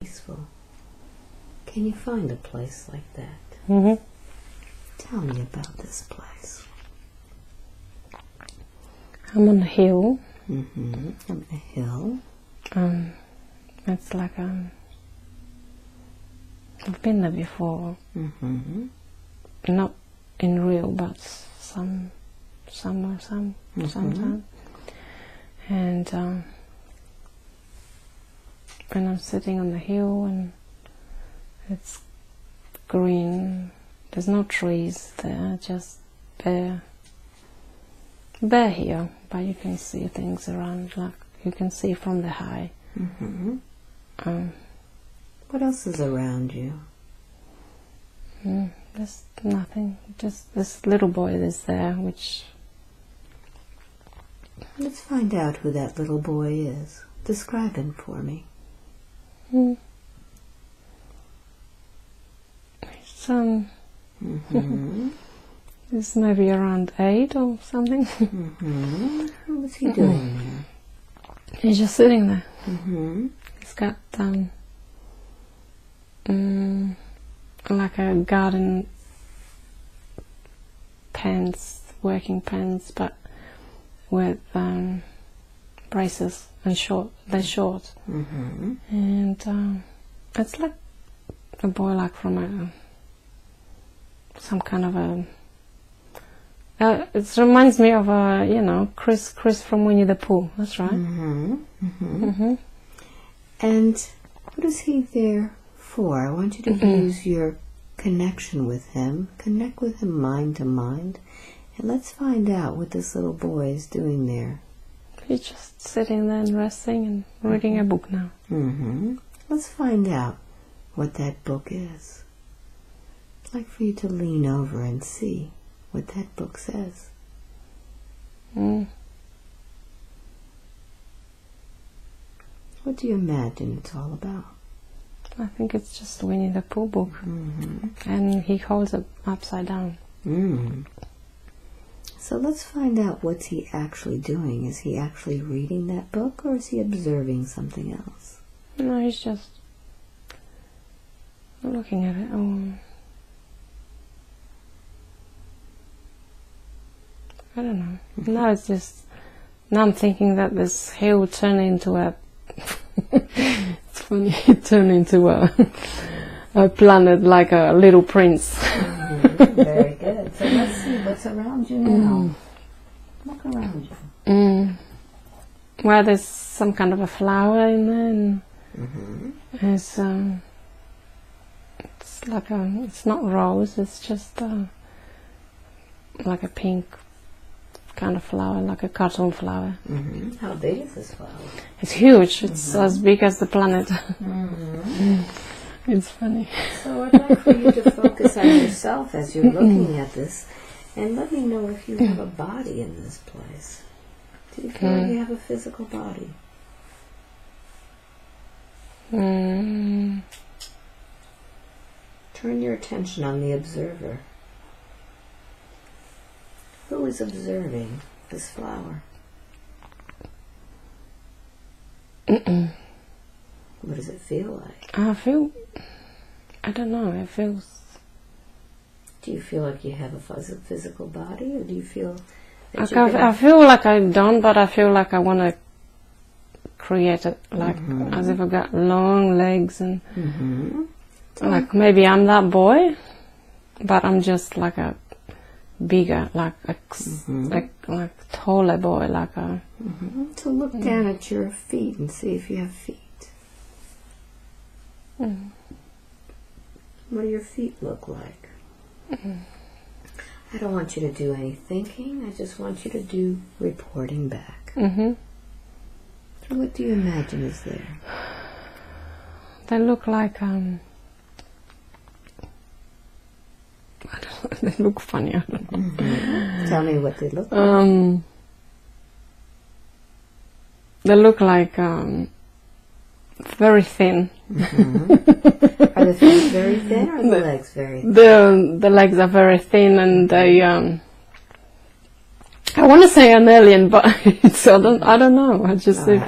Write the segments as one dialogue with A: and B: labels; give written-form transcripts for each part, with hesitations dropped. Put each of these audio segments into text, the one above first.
A: peaceful. Can you find a place like that?
B: Mm-hmm.
A: Tell me about this place.
B: I'm on a hill.
A: Mm-hmm. On a hill.
B: It's like I've been there before.
A: Mm-hmm.
B: Not in real, but sometime. And I'm sitting on the hill, and it's green. There's no trees there, just bare here. But you can see things around, like you can see from the high.
A: Mm-hmm. What else is around you?
B: There's nothing. Just this little boy is there, which...
A: Let's find out who that little boy is. Describe him for me.
B: He's maybe around 8 or something.
A: What was he doing there?
B: He's just sitting there. He's got like a garden pants, working pants, but with braces and short. They're short, and it's like a boy, like from some kind of a. It reminds me of Chris from Winnie the Pooh. That's right.
A: And what is he there for? I want you to use your connection with him. Connect with him mind to mind. And let's find out what this little boy is doing there.
B: He's just sitting there and resting and reading a book now.
A: Let's find out what that book is. I'd like for you to lean over and see what that book says. What do you imagine it's all about?
B: I think it's just Winnie the Pooh book. And he holds it upside down.
A: So let's find out what's he actually doing. Is he actually reading that book, or is he observing something else?
B: No, he's just looking at it. I don't know. Now it's just... Now I'm thinking that this hill turned into a... It's funny, it turned into a planet, like a little prince.
A: Very good. So let's see what's around you now. Look around you.
B: Well, there's some kind of a flower in there, and it's like it's not rose, it's just like a pink kind of flower, like a cartoon flower.
A: How big is this flower?
B: It's huge. It's as big as the planet. It's funny.
A: So I'd like for you to focus on yourself as you're looking at this, and let me know if you have a body in this place. Do you feel like you have a physical body? Turn your attention on the observer. Who is observing this flower? What does it feel like?
B: I don't know, it feels...
A: Do you feel like you have a physical body, or do you feel...
B: I feel like I don't, but I feel like I want to create it, like as if I got long legs and... Like maybe I'm that boy, but I'm just like a bigger, like taller boy, like a...
A: So look down at your feet and see if you have feet. What do your feet look like? I don't want you to do any thinking. I just want you to do reporting back. So what do you imagine is there?
B: They look like I don't know, they look funny. I don't know.
A: Tell me what they look like.
B: They look like very thin.
A: Are the feet very thin, or the legs very thin?
B: The legs are very thin, and they I want to say an alien, but I don't know. It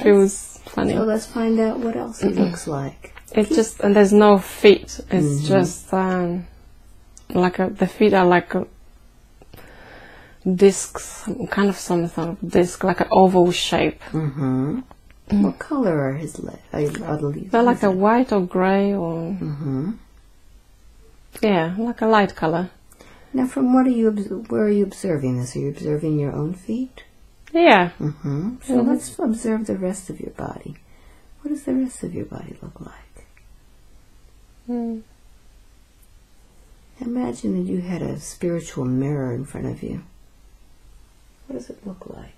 B: feels funny.
A: So let's find out what else he looks like.
B: It's just, and there's no feet. It's just the feet are like discs, kind of some sort of disc, like an oval shape.
A: What color are his legs? Are the leaves?
B: They're like a white or grey or yeah, like a light color.
A: Now, from where are you observing this? Are you observing your own feet?
B: Yeah.
A: So let's observe the rest of your body. What does the rest of your body look like? Imagine that you had a spiritual mirror in front of you. What does it look like?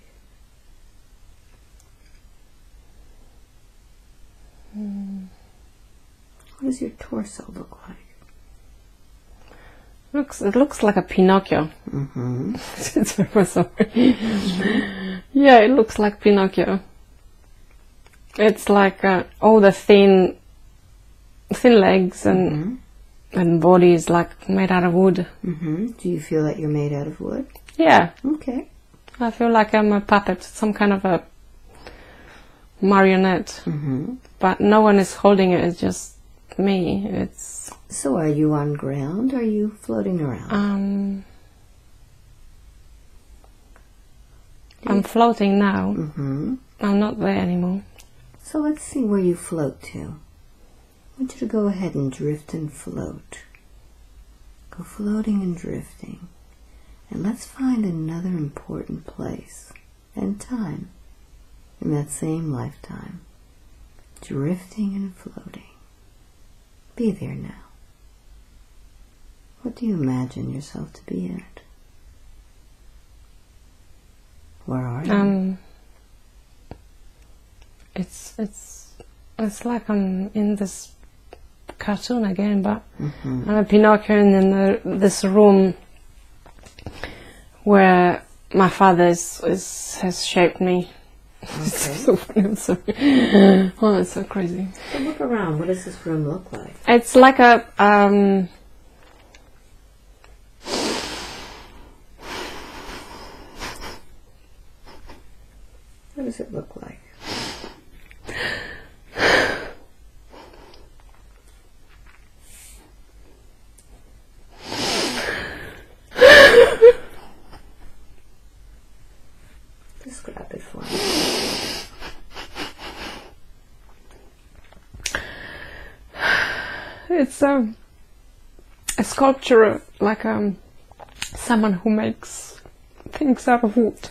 A: What does your torso look like?
B: It looks like a Pinocchio. Yeah, it looks like Pinocchio. It's like all the thin legs and body is like made out of wood.
A: Do you feel that you're made out of wood?
B: Yeah.
A: Okay.
B: I feel like I'm a puppet, some kind of a marionette. But no one is holding it. It's just me. It's.
A: So are you on ground? Or are you floating around?
B: I'm floating now. I'm not there anymore.
A: So let's see where you float to. I want you to go ahead and drift and float. Go floating and drifting. And let's find another important place and time in that same lifetime. Drifting and floating. Be there now. What do you imagine yourself to be at? Where are you?
B: It's like I'm in this cartoon again, but I'm a Pinocchio in this room where my father has shaped me.
A: Okay.
B: It's so funny, I'm sorry. Oh, it's so crazy.
A: So look around. What does this room look like?
B: It's like a
A: What does it look like? Describe it for me.
B: It's a sculpture, like someone who makes things out of wood.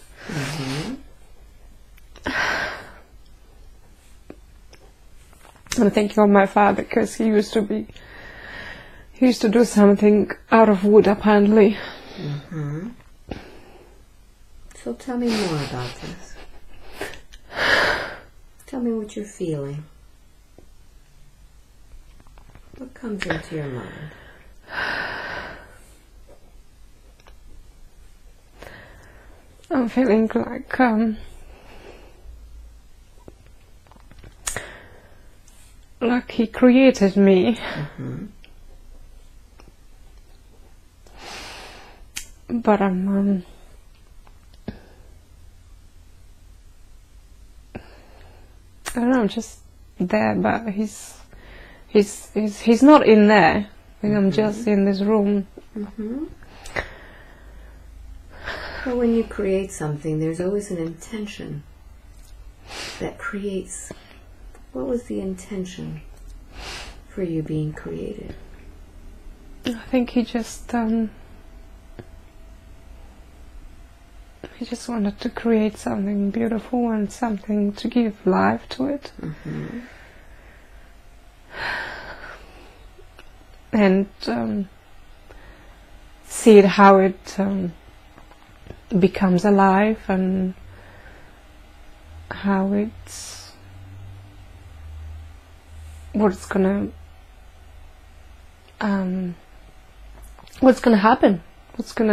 B: I'm thinking of my father because he used to do something out of wood apparently.
A: So tell me more about this. Tell me what you're feeling. What comes into your mind?
B: I'm feeling like he created me. But I'm I don't know, just there, but he's not in there. I think I'm just in this room.
A: Well, when you create something, there's always an intention that creates. What was the intention for you being created?
B: I think he just wanted to create something beautiful and something to give life to it. And see it how it becomes alive and how what's gonna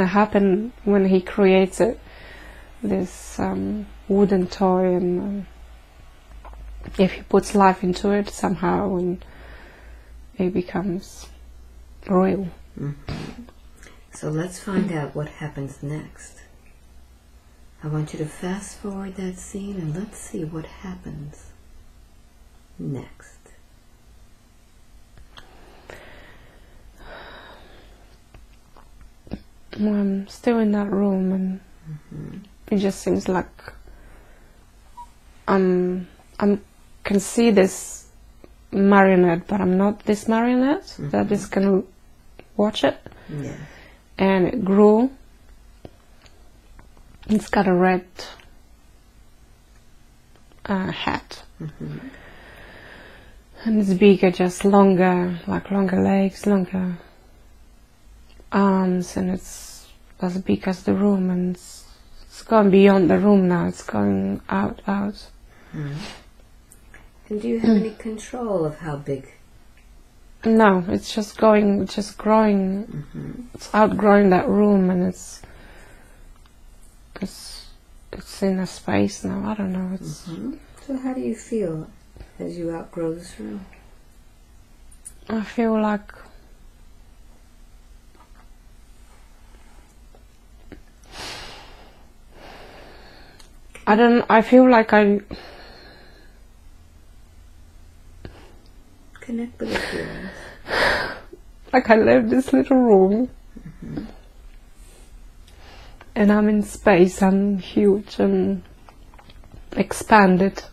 B: happen when he creates it, this wooden toy, and if he puts life into it somehow and it becomes real.
A: So let's find out what happens next. I want you to fast forward that scene and let's see what happens next.
B: I'm still in that room, and it just seems like I can see this marionette, but I'm not this marionette that is gonna watch it.
A: Yeah.
B: And it grew. It's got a red hat. And it's bigger, just longer, like longer legs, longer arms, and it's as big as the room, and it's going beyond the room now. It's going out.
A: And do you have any control of how big?
B: No, it's just growing. It's outgrowing that room, and it's in a space now. I don't know. It's
A: So how do you feel as you outgrow this room?
B: I feel like I feel like I
A: connect with the feelings.
B: Like I left this little room, and I'm in space. I'm huge and expanded.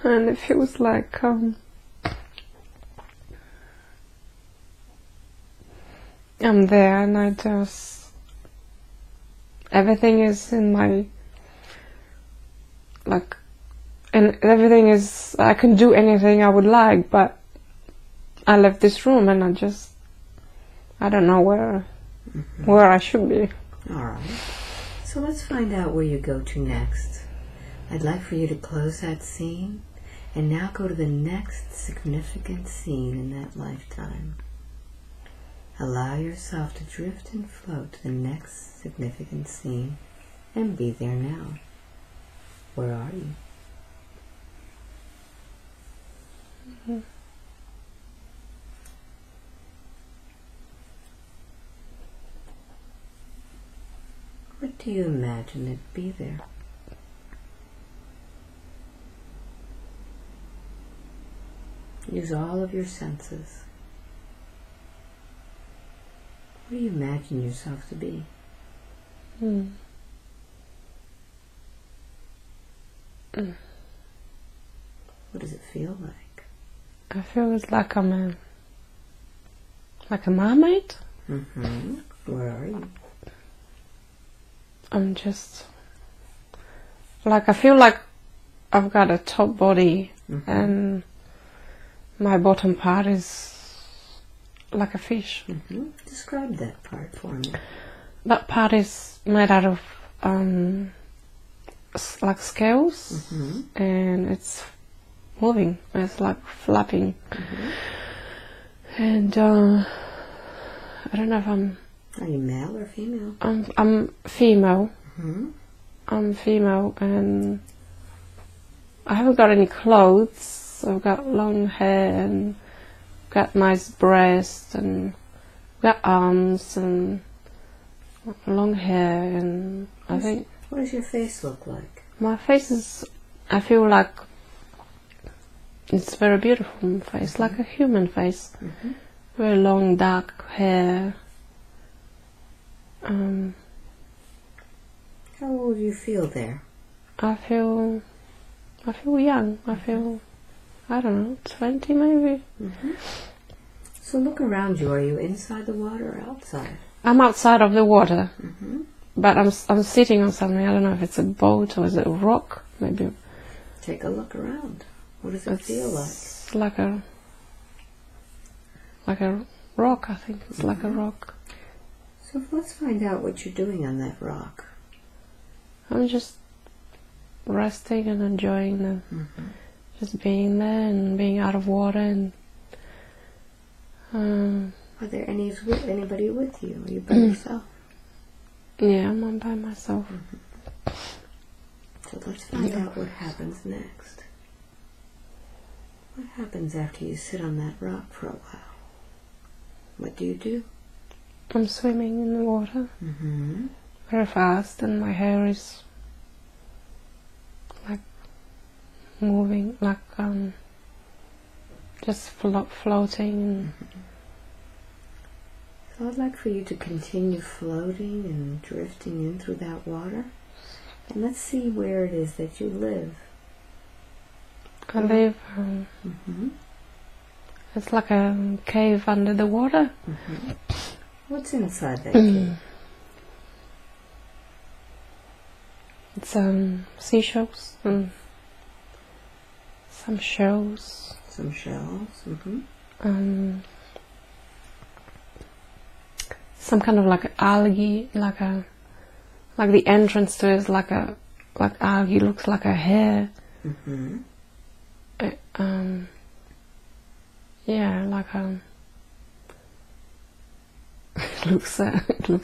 B: And it feels like I'm there, and I just everything is in my and everything is, I can do anything I would like, but I left this room and I don't know where I should be.
A: Alright, so let's find out where you go to next. I'd like for you to close that scene and now go to the next significant scene in that lifetime. Allow yourself to drift and float to the next significant scene and be there now. Where are you? What do you imagine it be there? Use all of your senses. What do you imagine yourself to be? What does it feel like?
B: I feel it's like I'm like a mermaid.
A: Where are you?
B: I'm just like, I feel like I've got a top body and my bottom part is like a fish.
A: Describe that part for me.
B: That part is made out of like scales, and it's moving. It's like flapping, and I don't know if I'm.
A: Are you male or female?
B: I'm female. I'm female, and I haven't got any clothes. I've got long hair and got nice breasts and got arms and long hair, and I think.
A: What does your face look like?
B: My face is, I feel like it's very beautiful face, like a human face. Very long dark hair.
A: How old do you feel there?
B: I feel young. I feel, I don't know, 20 maybe.
A: So look around you. Are you inside the water or outside?
B: I'm outside of the water, but I'm sitting on something. I don't know if it's a boat or is it a rock. Maybe.
A: Take a look around. What does it feel like?
B: It's like a rock. I think it's like a rock.
A: So let's find out what you're doing on that rock.
B: I'm just resting and enjoying just being there and being out of water. And
A: are there anybody with you? Are you by yourself?
B: Yeah, I'm by myself.
A: So let's find out what happens next. What happens after you sit on that rock for a while? What do you do?
B: I'm swimming in the water very fast, and my hair is like moving, like just floating.
A: So I'd like for you to continue floating and drifting in through that water. And let's see where it is that you live.
B: I live, it's like a cave under the water.
A: What's inside that cave?
B: It's seashells and some shells.
A: Some shells.
B: Some kind of like algae, like the entrance to it is like algae, looks like a hair. Yeah, like it looks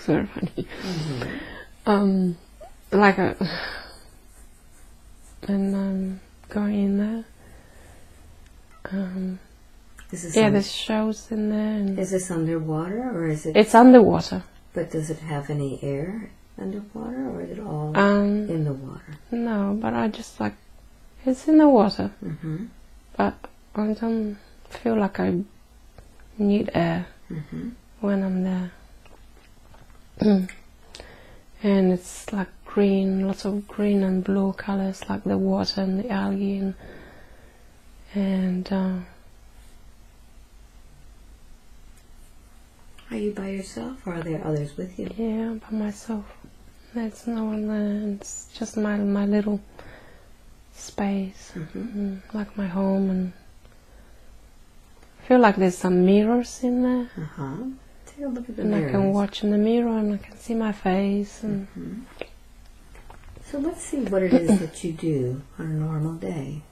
B: very funny. Like a, and going in there. There's shells in there. And
A: is this underwater or is it?
B: It's underwater.
A: But does it have any air underwater or is it all in the water?
B: No, but I just like, it's in the water. But I don't feel like I need air when I'm there. And it's like green, lots of green and blue colors, like the water and the algae, and
A: are you by yourself or are there others with you?
B: Yeah, by myself. There's no one there. It's just my little space, like my home, and I feel like there's some mirrors in there.
A: Take a look at the
B: and
A: mirrors.
B: I can watch in the mirror and I can see my face. And
A: So let's see what it is that you do on a normal day.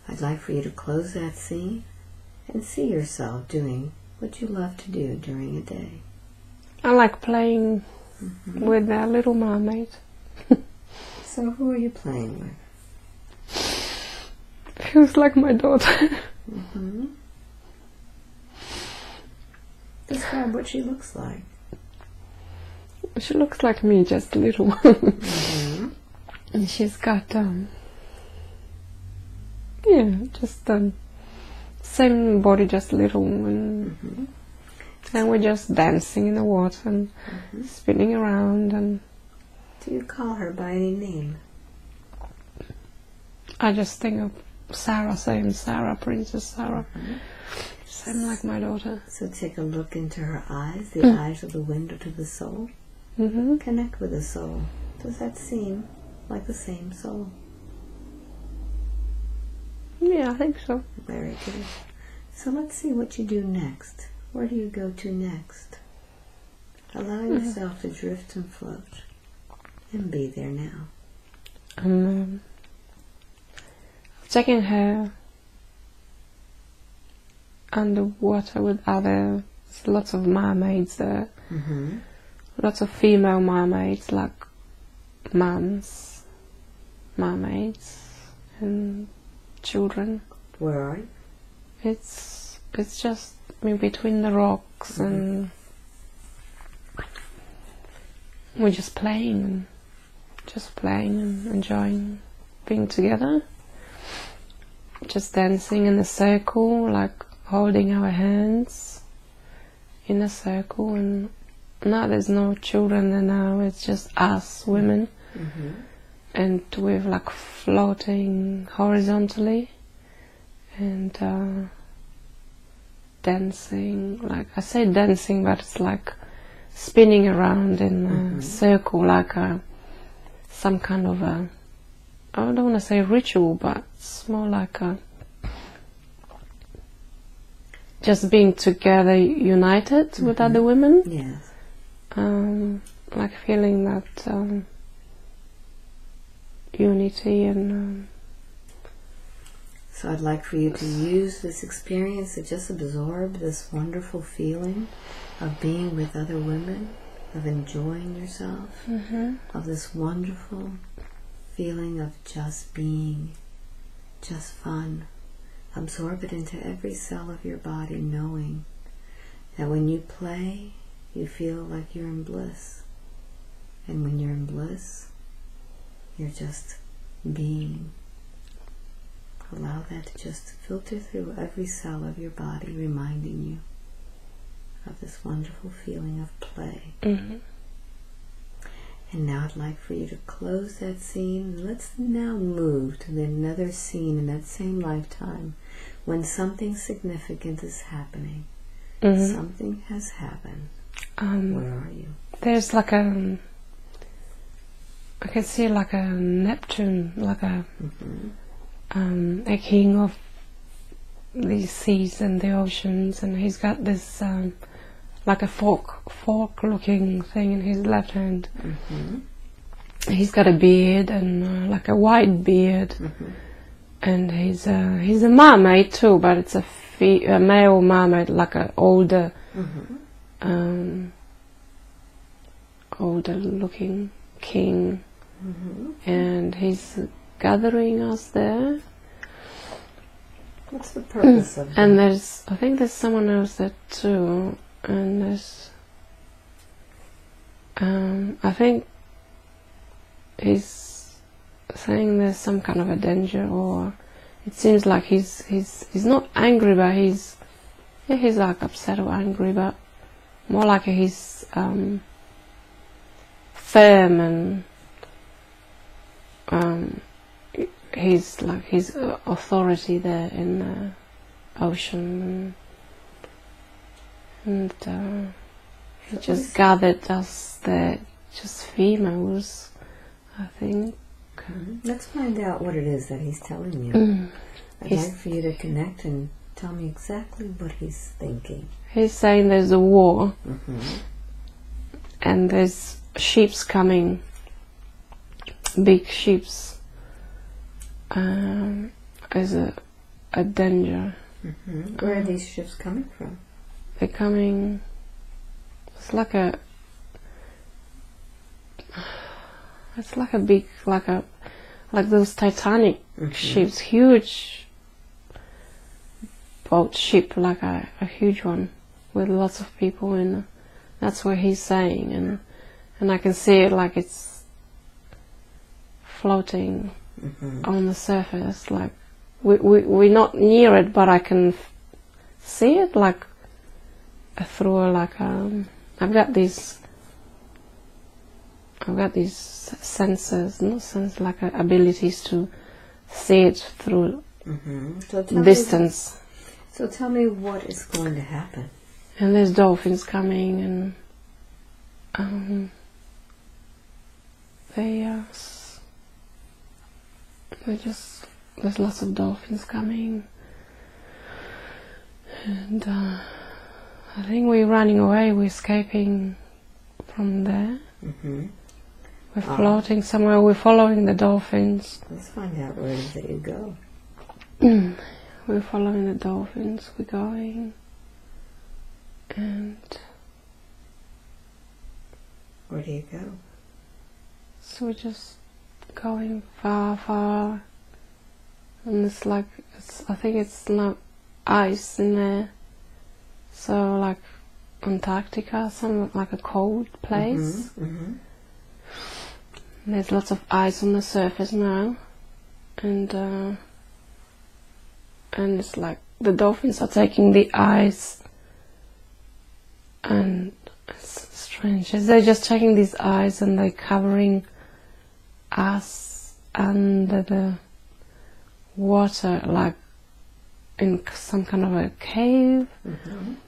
A: I'd like for you to close that scene and see yourself doing what you love to do during a day.
B: I like playing with that little mermaid.
A: So who are you playing with?
B: Feels like my daughter.
A: Describe what she looks like.
B: She looks like me, just little. And she's got just same body, just little, and we're just dancing in the water and spinning around. And
A: do you call her by any name?
B: I just think of Sarah, same Sarah, Princess Sarah, same like my daughter.
A: So take a look into her eyes. The eyes are the window to the soul. Connect with the soul. Does that seem like the same soul?
B: Yeah, I think so.
A: Very good. So let's see what you do next. Where do you go to next? Allow yourself to drift and float and be there now.
B: Taking her underwater with there's lots of mermaids there. Lots of female mermaids, like moms, mermaids, and children.
A: Where are you?
B: It's just in between the rocks, and we're just playing and enjoying being together. Just dancing in a circle, like holding our hands in a circle, and now there's no children there now, it's just us women, and we're like floating horizontally and dancing, like I say dancing, but it's like spinning around in a circle, like some kind of a, I don't want to say ritual, but it's more like just being together, united with other women.
A: Yes.
B: Like feeling that unity and.
A: So I'd like for you to use this experience to just absorb this wonderful feeling of being with other women, of enjoying yourself, of this wonderful feeling of just being, just fun. Absorb it into every cell of your body, knowing that when you play, you feel like you're in bliss. And when you're in bliss, you're just being. Allow that to just filter through every cell of your body, reminding you of this wonderful feeling of play.
B: Mm-hmm.
A: And now I'd like for you to close that scene. Let's now move to another scene in that same lifetime when something significant is happening.
B: Mm-hmm.
A: Something has happened. Where are you?
B: There's like I can see like a Neptune, like a king of these seas and the oceans, and he's got this like a fork-looking thing in his left hand.
A: Mm-hmm.
B: He's got a beard and like a white beard, and he's a mermaid too, but it's a male mermaid, like an older, older looking king, and he's gathering us there.
A: What's the purpose of that?
B: And I think there's someone else there too, and there's I think he's saying there's some kind of a danger, or it seems like he's not angry, but he's like upset or angry, but more like he's firm, and he's like his authority there in the ocean, and he just gathered us there, just females, I think.
A: Let's find out what it is that he's telling you. I'd like for you to connect and tell me exactly what he's thinking.
B: He's saying there's a war, and there's ships coming, big ships. As a danger.
A: Where are these ships coming from?
B: They're coming. It's like a big, like those Titanic ships, huge boat ship, like a huge one with lots of people in. That's what he's saying, and I can see it like it's floating on the surface. Like we're not near it, but I can see it like through I've got these senses, not sense, like abilities to see it through distance.
A: So tell me what is going to happen.
B: And there's dolphins coming, and there's lots of dolphins coming, and I think we're running away, we're escaping from there. We're floating somewhere, we're following the dolphins.
A: Let's find out where it is that you go.
B: We're following the dolphins, we're going, and
A: where do you go?
B: So we're just going far, and it's like, I think it's not ice in there, so like Antarctica, some like a cold place. There's lots of ice on the surface now, and it's like the dolphins are taking the ice, and it's strange. They're just taking these ice and they're covering us under the water, like in some kind of a cave.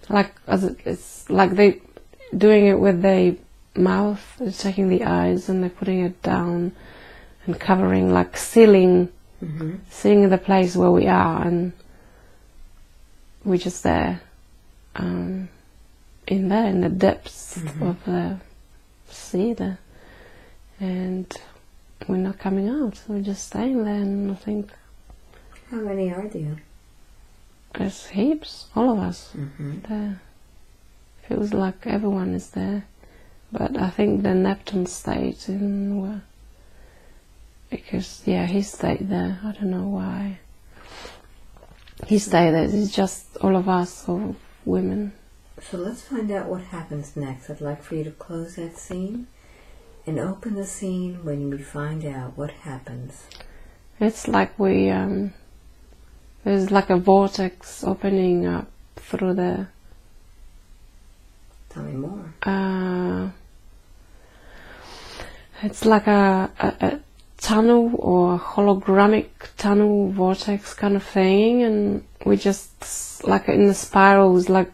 B: Like it's like they doing it with their mouth. They're taking the ice and they're putting it down and covering, like sealing the place where we are, and we're just there, in the depths of the sea there, and we're not coming out. We're just staying there, and I think.
A: How many are there?
B: There's heaps, all of us there. Feels like everyone is there, but I think the Neptune stayed in, because he stayed there. I don't know why. He stayed there. It's just all of us, all women.
A: So let's find out what happens next. I'd like for you to close that scene and open the scene when we find out what happens.
B: It's like There's like a vortex opening up through the...
A: Tell me more.
B: It's like a tunnel or a hologramic tunnel vortex kind of thing, and we just like in the spirals, like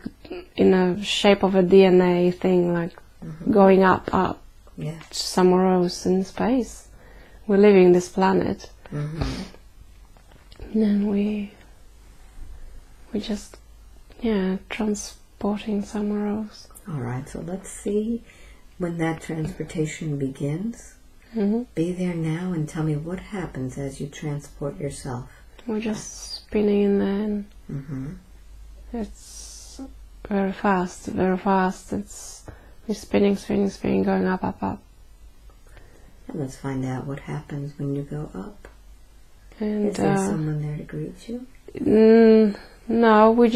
B: in a shape of a DNA thing, like going up
A: Yeah.
B: somewhere else in space. We're leaving this planet, and then we just transporting somewhere else.
A: All right, so let's see when that transportation begins. Be there now and tell me what happens as you transport yourself.
B: We're just spinning in there, and it's very fast, very fast. We're spinning, going up, up, up.
A: And let's find out what happens when you go up.
B: And
A: is there someone there to greet you?
B: No, we're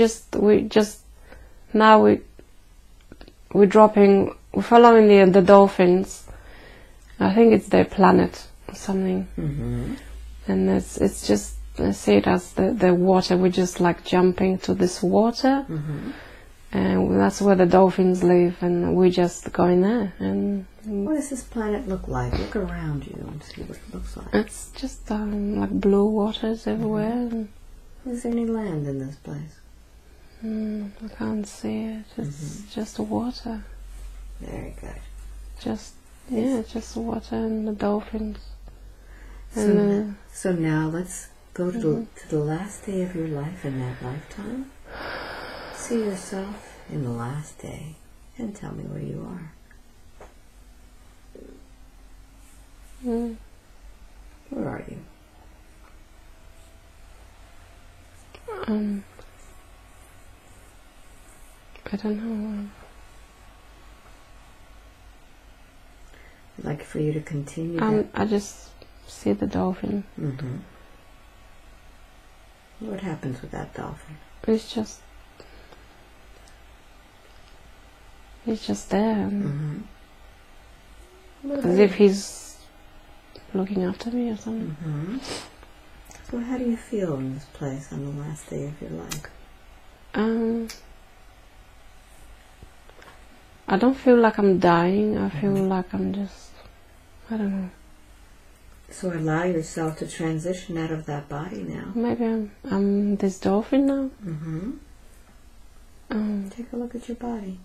B: dropping. We're following the dolphins. I think it's their planet or something. And it's just, I see it as the water. We're just like jumping to this water, and that's where the dolphins live, and we just go in there. And
A: what does this planet look like? Look around you and see what it looks like.
B: It's just like blue waters everywhere.
A: Is there any land in this place?
B: I can't see it. It's just water.
A: Very good.
B: Just water and the dolphins.
A: So now let's go to the last day of your life in that lifetime. See yourself in the last day and tell me where you are. Where are you?
B: I don't know.
A: I'd like for you to continue.
B: I just see the dolphin.
A: What happens with that dolphin?
B: It's just there. As if he's looking after me or something.
A: So how do you feel in this place on the last day of your life?
B: I don't feel like I'm dying. I feel like I'm just, I don't know.
A: So allow yourself to transition out of that body now.
B: Maybe I'm this dolphin now.
A: Take a look at your body.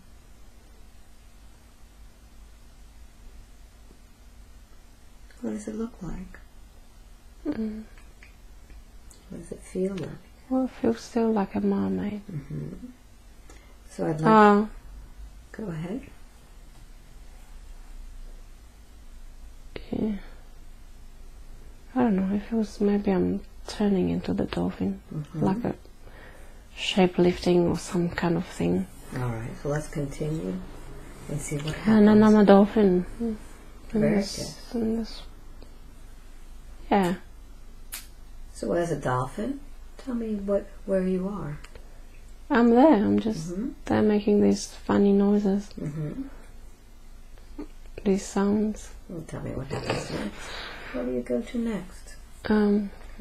A: What does it look like? What does it feel like?
B: Well, it feels still like a mermaid.
A: So I'd like... Go ahead.
B: Yeah. I don't know, it feels maybe I'm turning into the dolphin. Like a shape-lifting or some kind of thing.
A: Alright, so let's continue and see what happens.
B: And then I'm a dolphin.
A: Very good.
B: Yeah.
A: So as a dolphin, tell me where you are.
B: I'm there. I'm just there making these funny noises. These sounds.
A: Well, tell me what happens next. Where do you go to next?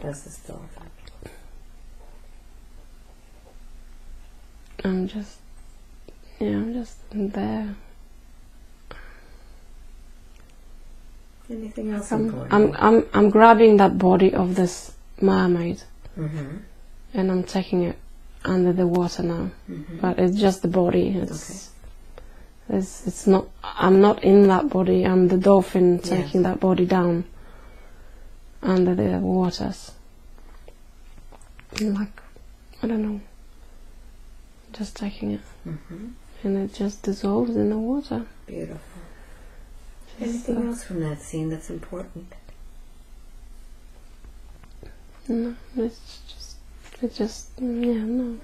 A: As this dolphin.
B: I'm just there.
A: Anything else important?
B: I'm grabbing that body of this mermaid, and I'm taking it under the water now. But it's just the body. It's not. I'm not in that body. I'm the dolphin taking that body down under the waters. And like, I don't know. Just taking it, and it just dissolves in the water.
A: Beautiful. Anything else from that scene that's important?
B: No, it's just no.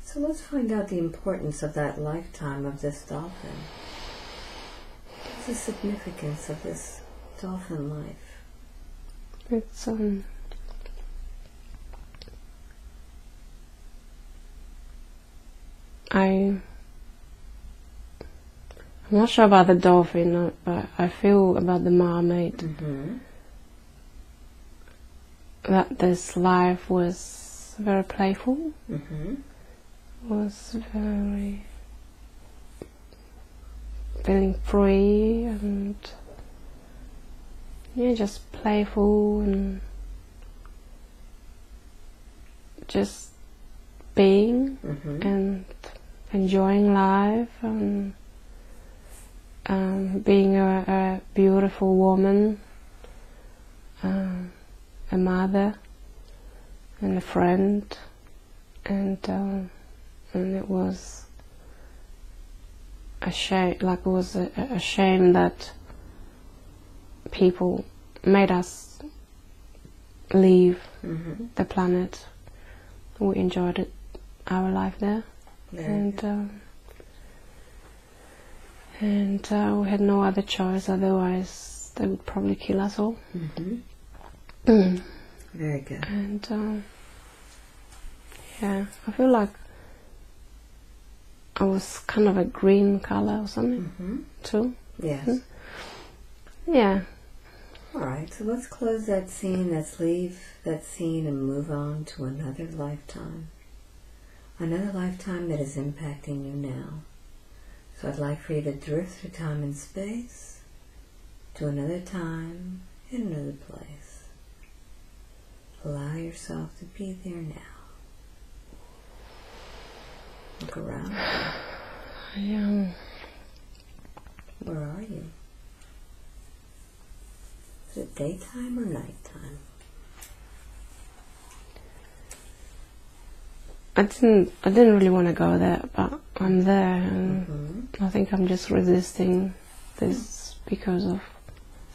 A: So let's find out the importance of that lifetime of this dolphin. What's the significance of this dolphin life?
B: It's I'm not sure about the dolphin, but I feel about the mermaid. that this life was very playful. Was very feeling free and just playful and just being and enjoying life and being a beautiful woman, a mother and a friend, and it was a shame, like it was a shame that people made us leave the planet. We enjoyed it, our life there, and we had no other choice. Otherwise, they would probably kill us all.
A: Very good.
B: And yeah, I feel like I was kind of a green color or something too.
A: Yes.
B: Yeah.
A: All right, so let's close that scene. Let's leave that scene and move on to another lifetime. Another lifetime that is impacting you now. So I'd like for you to drift through time and space to another time in another place. Allow yourself to be there now. Look around you.
B: Yeah.
A: Where are you? Is it daytime or nighttime?
B: I didn't really want to go there, but I'm there, and I think I'm just resisting this because of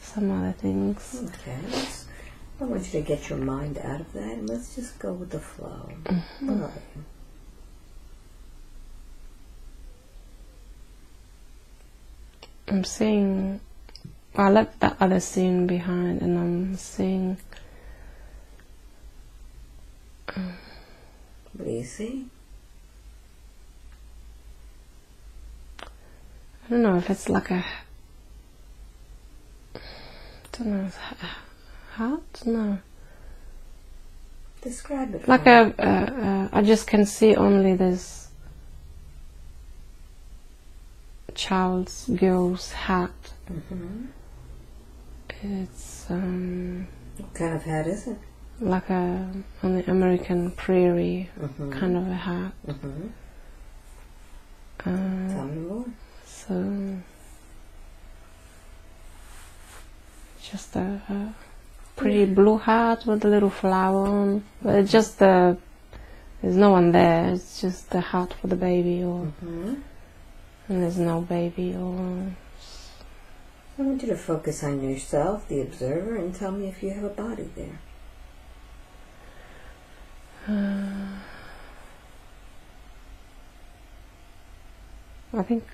B: some other things.
A: Okay, I want you to get your mind out of that, and let's just go with the flow. Where are you?
B: I'm seeing, I left that other scene behind, and I'm seeing.
A: What do you see?
B: I don't know if it's like a, I don't know, hat? No.
A: Describe it.
B: Like I just can see only this girl's hat. It's
A: what kind of hat is it?
B: like on the American prairie kind of a hat.
A: Tell me more.
B: So just a pretty blue hat with a little flower on, but it's just there's no one there. It's just the hat for the baby, and there's no baby.
A: I want you to focus on yourself, the observer, and tell me if you have a body there.
B: I think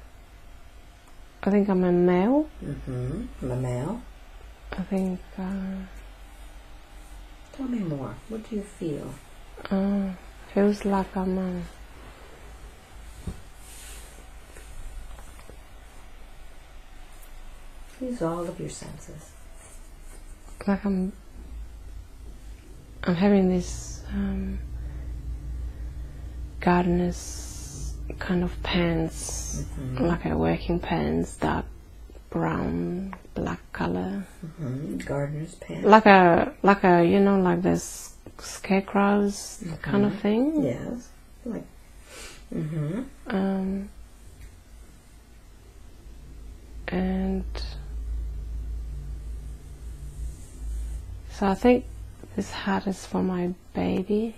B: I'm a male.
A: I'm a male.
B: I think.
A: Tell me more. What do you feel?
B: Feels like I'm.
A: Use all of your senses.
B: Like I'm having this gardener's kind of pants, like a working pants, dark brown, black color.
A: Gardener's pants.
B: Like a like this scarecrows kind of thing.
A: Yes. Like.
B: And so I think this hat is for my baby.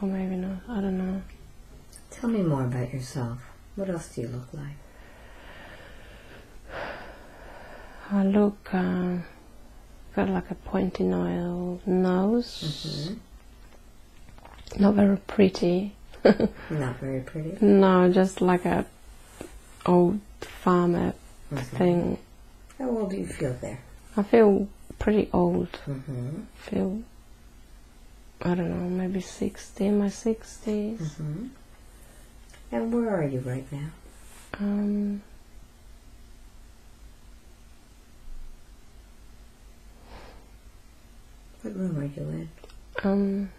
B: Or maybe not. I don't know.
A: Tell me more about yourself. What else do you look like?
B: I look got like a pointy nose. Not very pretty.
A: Not very pretty.
B: No, just like a old farmer thing.
A: How old do you feel there?
B: I feel pretty old. Feel, I don't know, maybe 60, in my 60s.
A: And where are you right now? room are you in?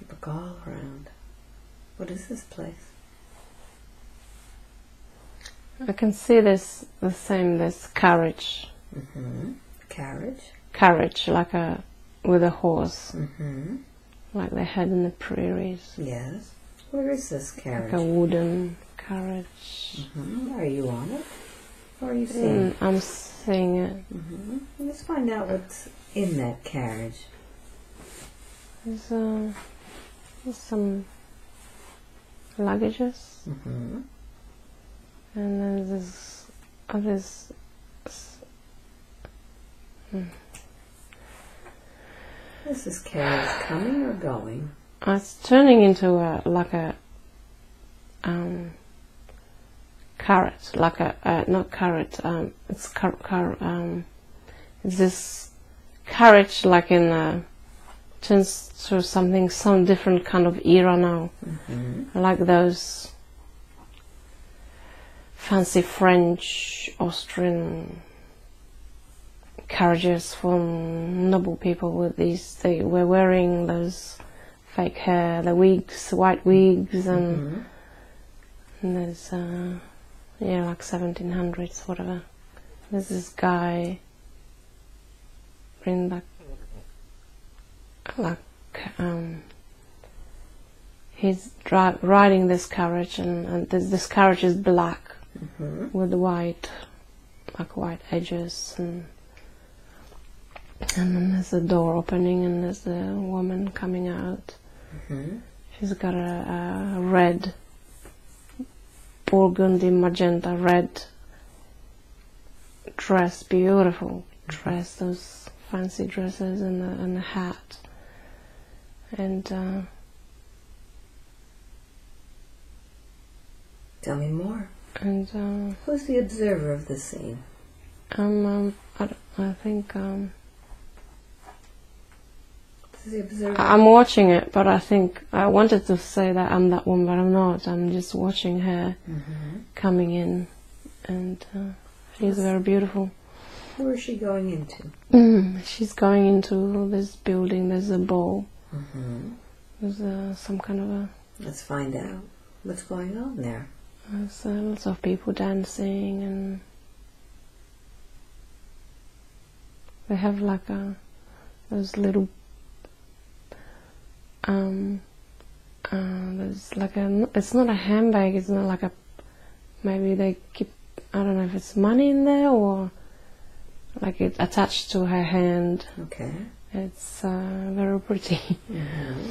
A: Look all around. What is this place?
B: I can see this carriage. Carriage, like with a horse. Like they had in the prairies.
A: Yes. Where is this carriage?
B: Like a wooden carriage.
A: Are you on it? Or are you seeing it?
B: I'm seeing it.
A: Let's find out what's in that carriage.
B: There's some luggages. And then there's others.
A: Is this carriage coming or going?
B: It's turning into like a carrot, like not carrot. It's it's this carriage like in turns to some different kind of era now, like those fancy French, Austrian carriages for noble people with these. They were wearing those fake hair, the wigs, white wigs, and there's like 1700s, whatever. There's this guy in he's riding this carriage, and this carriage is black with white edges, and then there's a door opening, and there's a woman coming out. She's got a red, burgundy, magenta red dress, beautiful dress, those fancy dresses, and the hat. And
A: tell me more.
B: And
A: who's the observer of the scene?
B: I think
A: the observer?
B: I'm watching it, but I think I wanted to say that I'm that one, but I'm not. I'm just watching her coming in, and she's very beautiful.
A: Where is she going into?
B: She's going into this building. There's a ball. There's some kind of a...
A: Let's find out what's going on there.
B: There's lots of people dancing, and they have like those little there's like it's not a handbag, it's not like maybe they keep, I don't know if it's money in there or like it's attached to her hand.
A: Okay.
B: It's very pretty.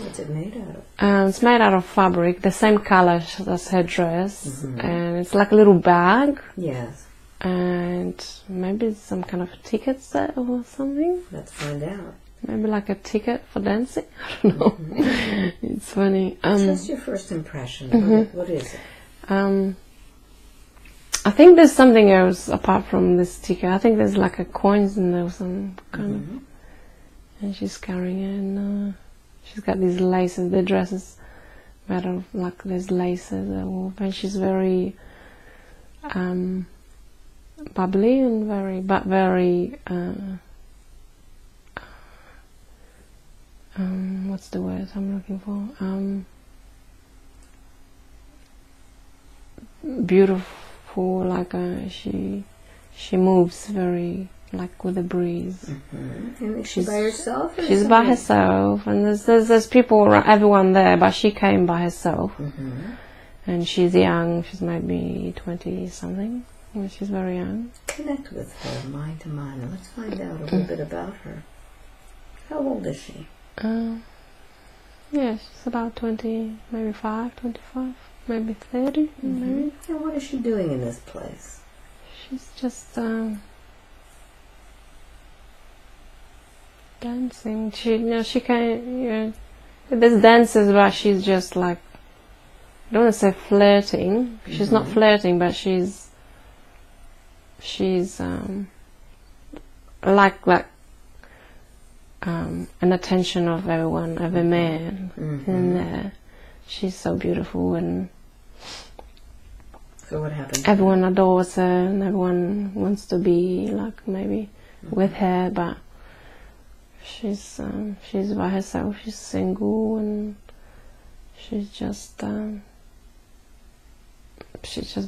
A: What's it made out of?
B: It's made out of fabric, the same color as her dress, and it's like a little bag.
A: Yes.
B: And maybe it's some kind of ticket set or something.
A: Let's find out.
B: Maybe like a ticket for dancing. I don't know. It's funny.
A: Just your first impression. What is it?
B: I think there's something else apart from this ticket. I think there's like a coins in there or some kind of. And she's carrying it, and she's got these laces. The dress is made of like there's laces, and she's very bubbly and very what's the word I'm looking for? Beautiful, like she moves very like with a breeze.
A: And is she by herself? Or
B: she's by herself, and there's people around, everyone there, but she came by herself. And she's young. She's maybe 20 something. She's very young.
A: Connect with her, mind to mind, and let's find out a little bit about her. How old is she?
B: Yeah, she's about 20, maybe 25, maybe 30, maybe.
A: And what is she doing in this place?
B: She's just dancing. She can. There's dances, but she's just like, I don't want to say flirting. She's not flirting, but she's like an attention of everyone, every man in there. She's so beautiful. And
A: So what happened?
B: Everyone adores her, and everyone wants to be like maybe with her, but she's by herself. She's single, and she's just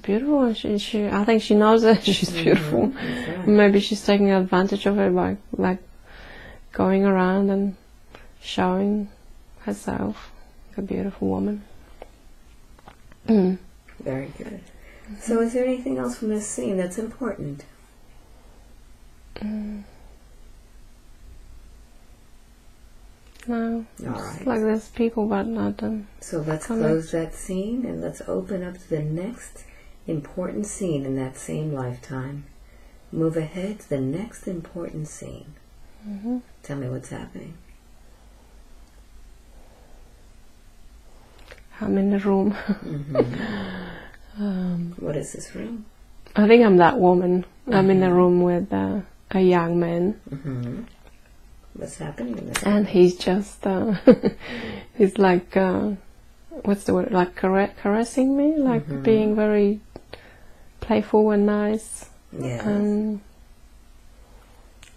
B: beautiful. And she I think she knows that she's beautiful.
A: Right.
B: Maybe she's taking advantage of it by like going around and showing herself a beautiful woman.
A: Very good. So is there anything else from this scene that's important?
B: No.
A: All right.
B: Like there's people, but not them.
A: So let's close that scene and let's open up to the next important scene in that same lifetime. Move ahead to the next important scene. Tell me what's happening.
B: I'm in the room.
A: What is this room?
B: I think I'm that woman. I'm in a room with a young man.
A: What's happening in this?
B: And he's just, he's like, what's the word? Like caressing me, like being very playful and nice.
A: Yes.
B: And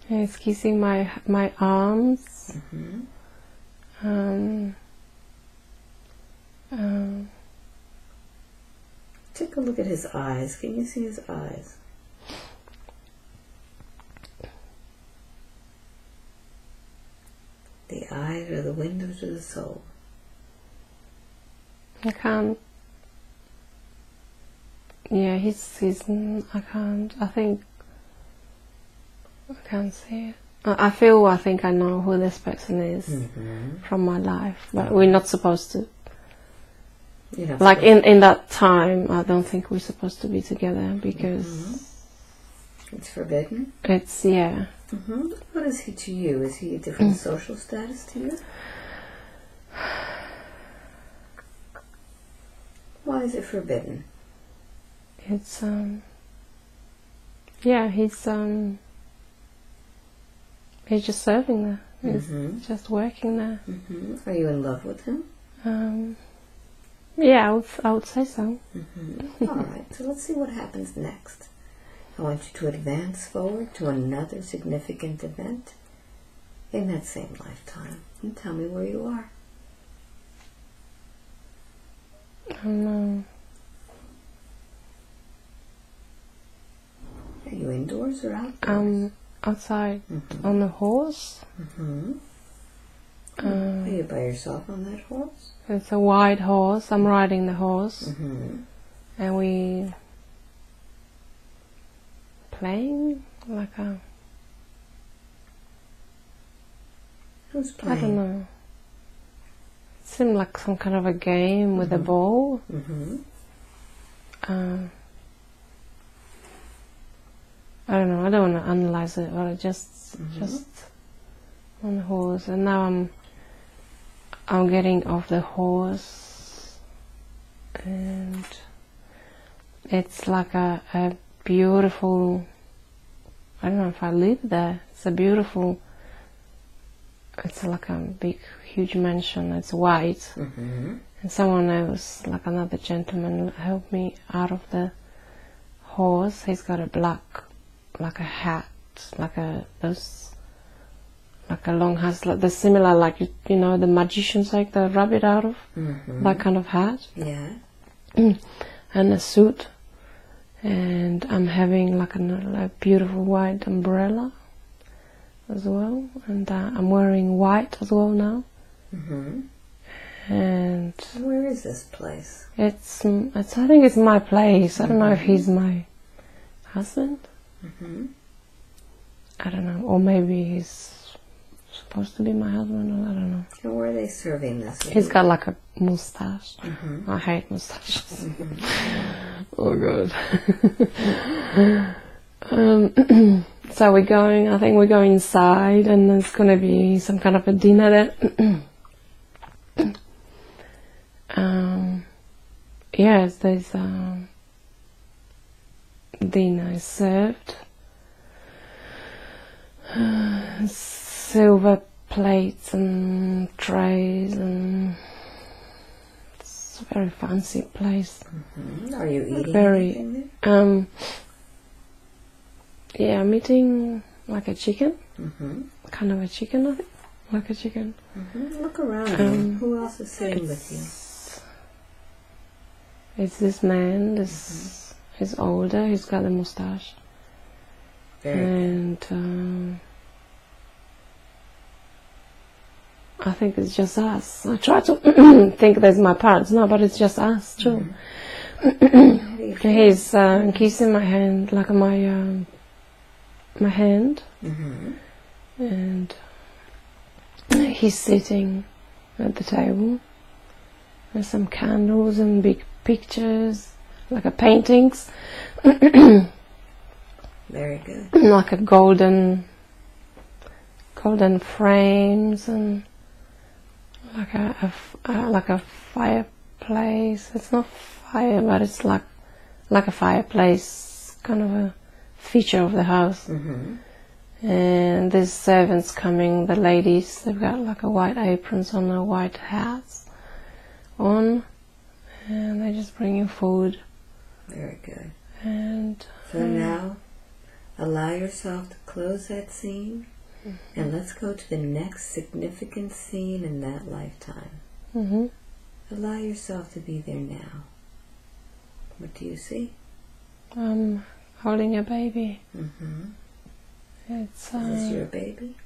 B: he's kissing my arms.
A: Take a look at his eyes. Can you see his eyes? The eyes are the windows of the soul.
B: I can't. Yeah, he's. I can't. I think. I can't see it. I think I know who this person is from my life, but we're not supposed to. Like in that time, I don't think we're supposed to be together because
A: it's forbidden.
B: It's yeah.
A: What is he to you? Is he a different social status to you? Why is it forbidden?
B: It's yeah, he's just serving there. He's just working there.
A: Are you in love with him?
B: Yeah, I would say so.
A: All right, so let's see what happens next. I want you to advance forward to another significant event in that same lifetime. And tell me where you are. Are you indoors or outdoors?
B: Outside on the horse.
A: Are you by yourself on that horse?
B: It's a white horse. I'm riding the horse, and we playing like a.
A: Who's playing?
B: I don't know. It seemed like some kind of a game with a ball. I don't know. I don't want to analyze it, but I just on the horse, and now I'm getting off the horse, and it's like a beautiful. I don't know if I live there. It's a beautiful. It's like a big, huge mansion. It's white, and someone else, like another gentleman, helped me out of the horse. He's got a black, like a hat, like a long hat, like the similar, like you know, the magicians like the rabbit out of that kind of hat.
A: Yeah.
B: And a suit, and I'm having like a beautiful white umbrella as well, and I'm wearing white as well now. And
A: where is this place?
B: It's I think it's my place. I don't know if he's my husband. I don't know, or maybe he's supposed to be my husband, or I don't know.
A: And where are they serving this?
B: He's got like a mustache. I hate mustaches. Oh god. So we're going. I think we're going inside, and there's gonna be some kind of a dinner there. Yes, there's dinner is served. Silver plates and trays, and it's It's a very fancy place.
A: Are you eating
B: Very,
A: anything there?
B: Yeah, I'm eating like a chicken.
A: Mm-hmm.
B: Kind of a chicken, I think. Like a chicken.
A: Look around you. Who else is sitting with you?
B: It's this man. He's older. He's got a mustache. And I think it's just us. I try to think there's my parents. No, but it's just us, too. He's kissing my hand, like my hand. And he's sitting at the table. There's some candles and big pictures, like a paintings.
A: Very good.
B: Like a golden frames and like a fireplace. It's not fire, but it's like a fireplace, kind of a feature of the house. And there's servants coming, the ladies, they've got like a white aprons on, a white hats on, and they're just bringing food.
A: Very good.
B: And
A: so now, allow yourself to close that scene, and let's go to the next significant scene in that lifetime. Allow yourself to be there now. What do you see?
B: I'm holding a baby.
A: Is this your baby?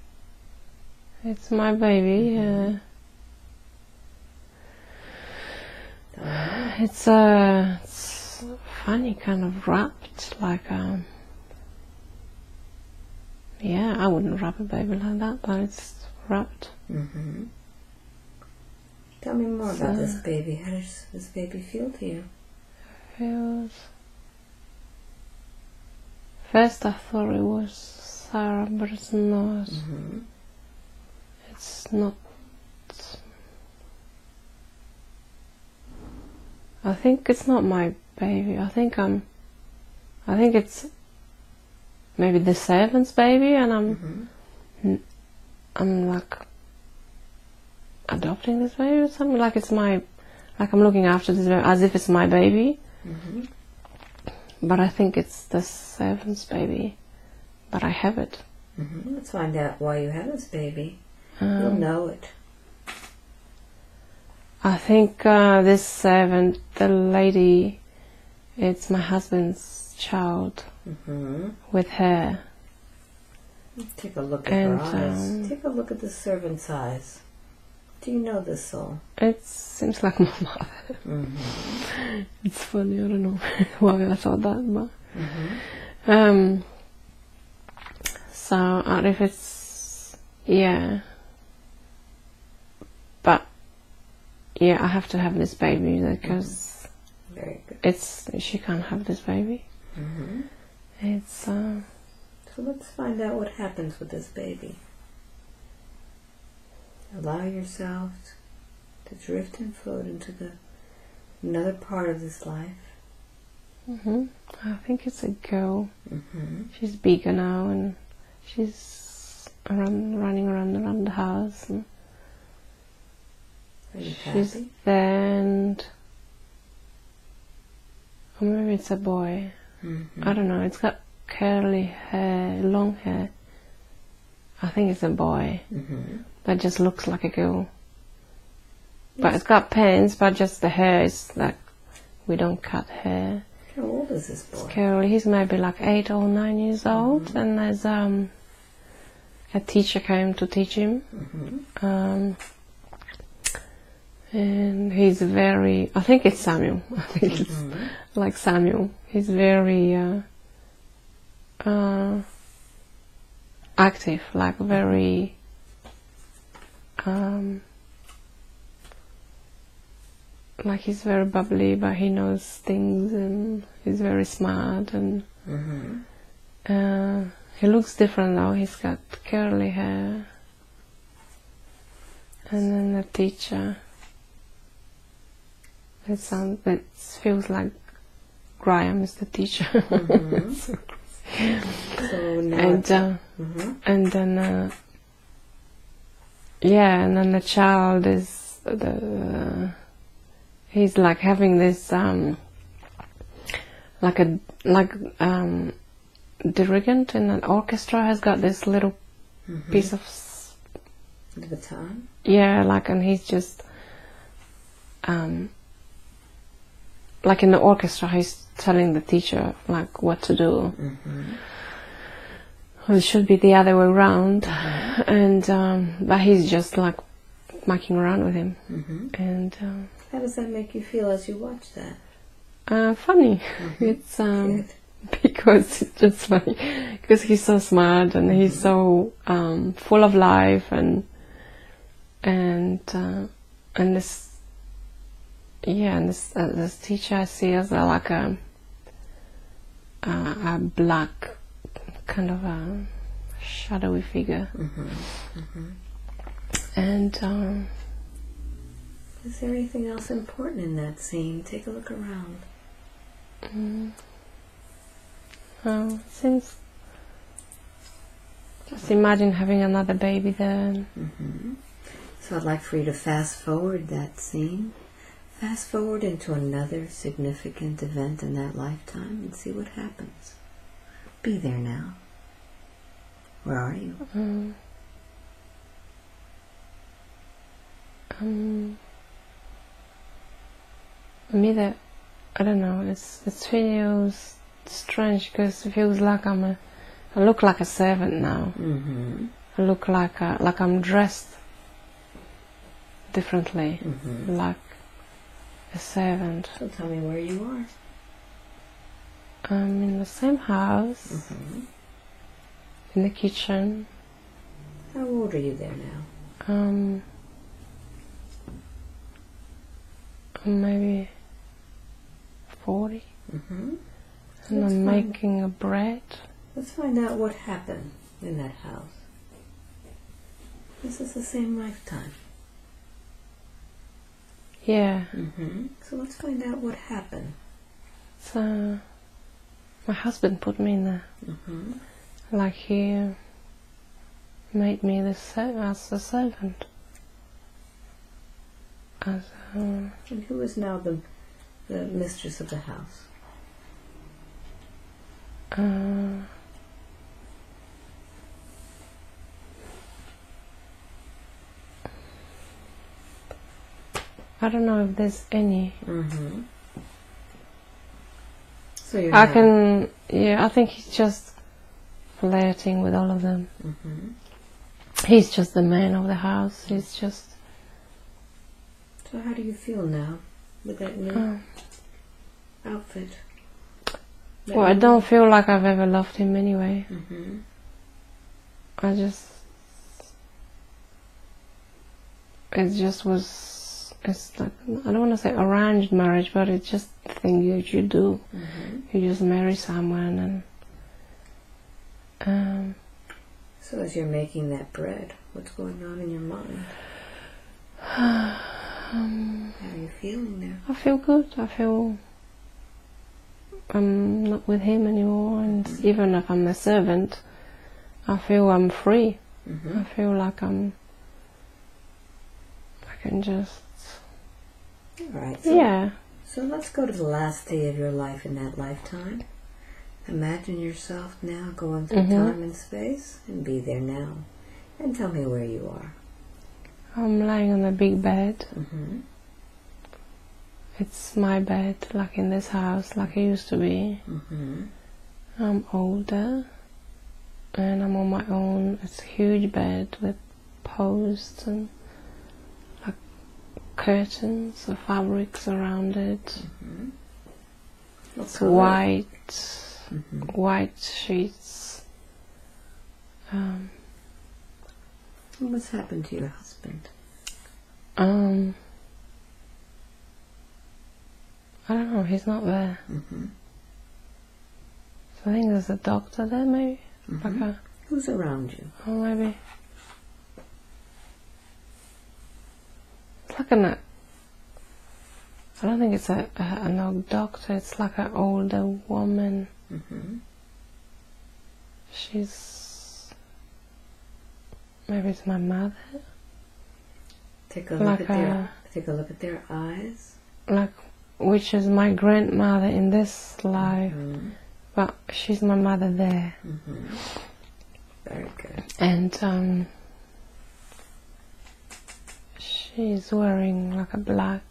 B: It's my baby. It's funny, kind of wrapped, like yeah, I wouldn't wrap a baby like that, but it's wrapped.
A: Tell me more about this baby. How does this baby feel to you?
B: Feels. First, I thought it was Sarah, but it's not. It's not. I think it's not my baby. I think it's maybe the servant's baby, and I'm like adopting this baby or something. Like it's like I'm looking after this baby as if it's my baby. But I think it's the servant's baby. But I have it.
A: Let's find out why you have this baby. You'll know it.
B: I think this servant, the lady, it's my husband's child with her.
A: Take a look at her eyes. Take a look at the servant's eyes. Do you know this soul?
B: It seems like my mother. It's funny, I don't know why I thought that, but so if it's but I have to have this baby because
A: very good.
B: She can't have this baby. It's
A: so let's find out what happens with this baby. Allow yourself to drift and float into another part of this life.
B: I think it's a girl. She's bigger now, and she's running around the house. And
A: are you
B: she's
A: happy?
B: there, or maybe it's a boy. I don't know. It's got curly hair, long hair. I think it's a boy. That just looks like a girl. But it's got pants, but just the hair is like, we don't cut hair.
A: How old is this boy?
B: It's curly. He's maybe like 8 or 9 years old, and there's a teacher came to teach him. And he's very, I think it's Samuel. I think it's like Samuel. He's very active, like very like he's very bubbly, but he knows things, and he's very smart, and he looks different now. He's got curly hair. And then the teacher, it feels like Graham is the teacher.
A: So now
B: and then and then the child is he's like having this dirigent in an orchestra has got this little piece of
A: the baton.
B: Yeah, and he's just like in the orchestra, he's telling the teacher what to do. Well, it should be the other way around, and but he's just mucking around with him. And
A: how does that make you feel as you watch that?
B: Funny. It's because it's just funny because he's so smart and he's so full of life and this this teacher I see as like a black kind of a shadowy figure. And
A: is there anything else important in that scene? Take a look around.
B: It seems, just imagine having another baby there.
A: So I'd like for you to fast forward that scene. Fast forward into another significant event in that lifetime and see what happens. Be there now. Where are you?
B: I don't know, it feels strange because it feels like I look like a servant now. I look like I'm dressed differently, like a servant.
A: So tell me where you are.
B: I'm in the same house, in the kitchen.
A: How old are you there now?
B: Maybe 40. And I'm making a bread.
A: Let's find out what happened in that house. This is the same lifetime.
B: Yeah.
A: So let's find out what happened.
B: So my husband put me in there. Like he made me as a servant.
A: And who is now the mistress of the house?
B: I don't know if there's any.
A: So you're
B: I think he's just flirting with all of them. He's just the man of the house. He's just.
A: So how do you feel now with that new outfit?
B: Well, I don't feel like I've ever loved him anyway. It just was, it's like, I don't want to say arranged marriage, but it's just the thing that you do. You just marry someone and...
A: So as you're making that bread, what's going on in your mind? How are you feeling there?
B: I feel good. I feel I'm not with him anymore, and even if I'm a servant, I feel I'm free. I feel like I can just...
A: Alright, so let's go to the last day of your life in that lifetime. Imagine yourself now going through time and space, and be there now. And tell me where you are.
B: I'm lying on a big bed. It's my bed, like in this house, like it used to be. I'm older, and I'm on my own. It's a huge bed with posts and like curtains or fabrics around it. It's white sheets.
A: What's happened to your husband?
B: I don't know, he's not there. So I think there's a doctor there, maybe.
A: Who's around you?
B: Oh, maybe. It's like I don't think it's an doctor, it's like an older woman. She's... Maybe it's my mother.
A: Take a look at their eyes.
B: like, which is my grandmother in this life, but she's my mother there.
A: Very good.
B: And she's wearing like a black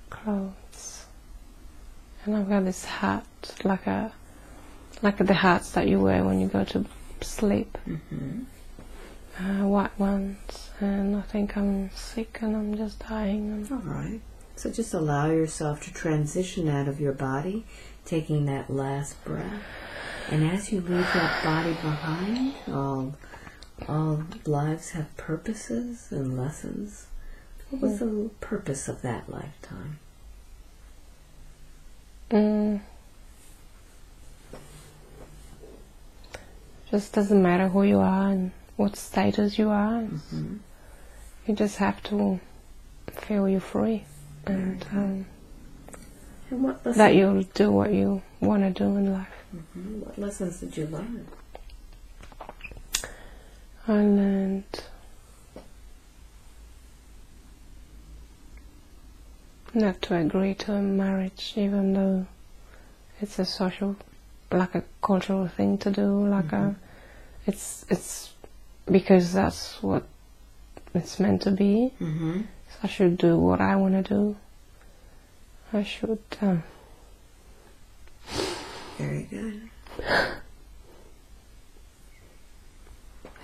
B: clothes, and I've got this hat, like the hats that you wear when you go to sleep, white ones, and I think I'm sick and I'm just dying.
A: All right. So just allow yourself to transition out of your body, taking that last breath. And as you leave that body behind, all lives have purposes and lessons. What was the purpose of that lifetime?
B: Just doesn't matter who you are and what status you are. You just have to feel you're free, and
A: what lessons,
B: that you'll do what you want to do in life.
A: What lessons did you learn?
B: I learned not to agree to a marriage, even though it's a social, like a cultural thing to do. Like it's because that's what it's meant to be. So I should do what I want to do. I should.
A: Very good.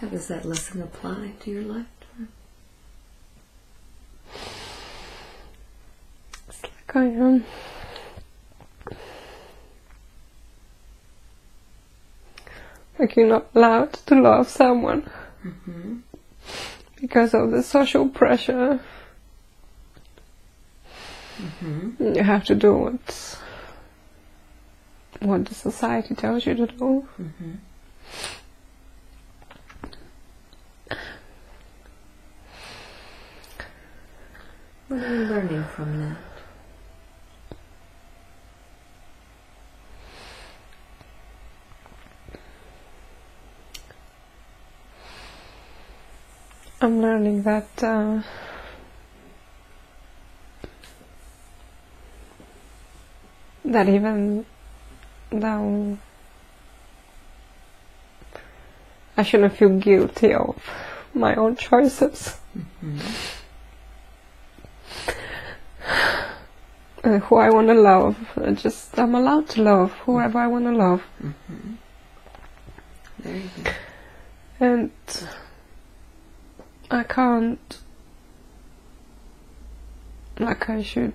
A: How does that lesson apply to your lifetime?
B: It's like I am. Like you're not allowed to love someone because of the social pressure. You have to do what the society tells you to do.
A: What are you learning from that?
B: I'm learning that that even though I shouldn't feel guilty of my own choices, who I want to love, I'm allowed to love whoever I want to love.
A: Very good.
B: And I can't, like I should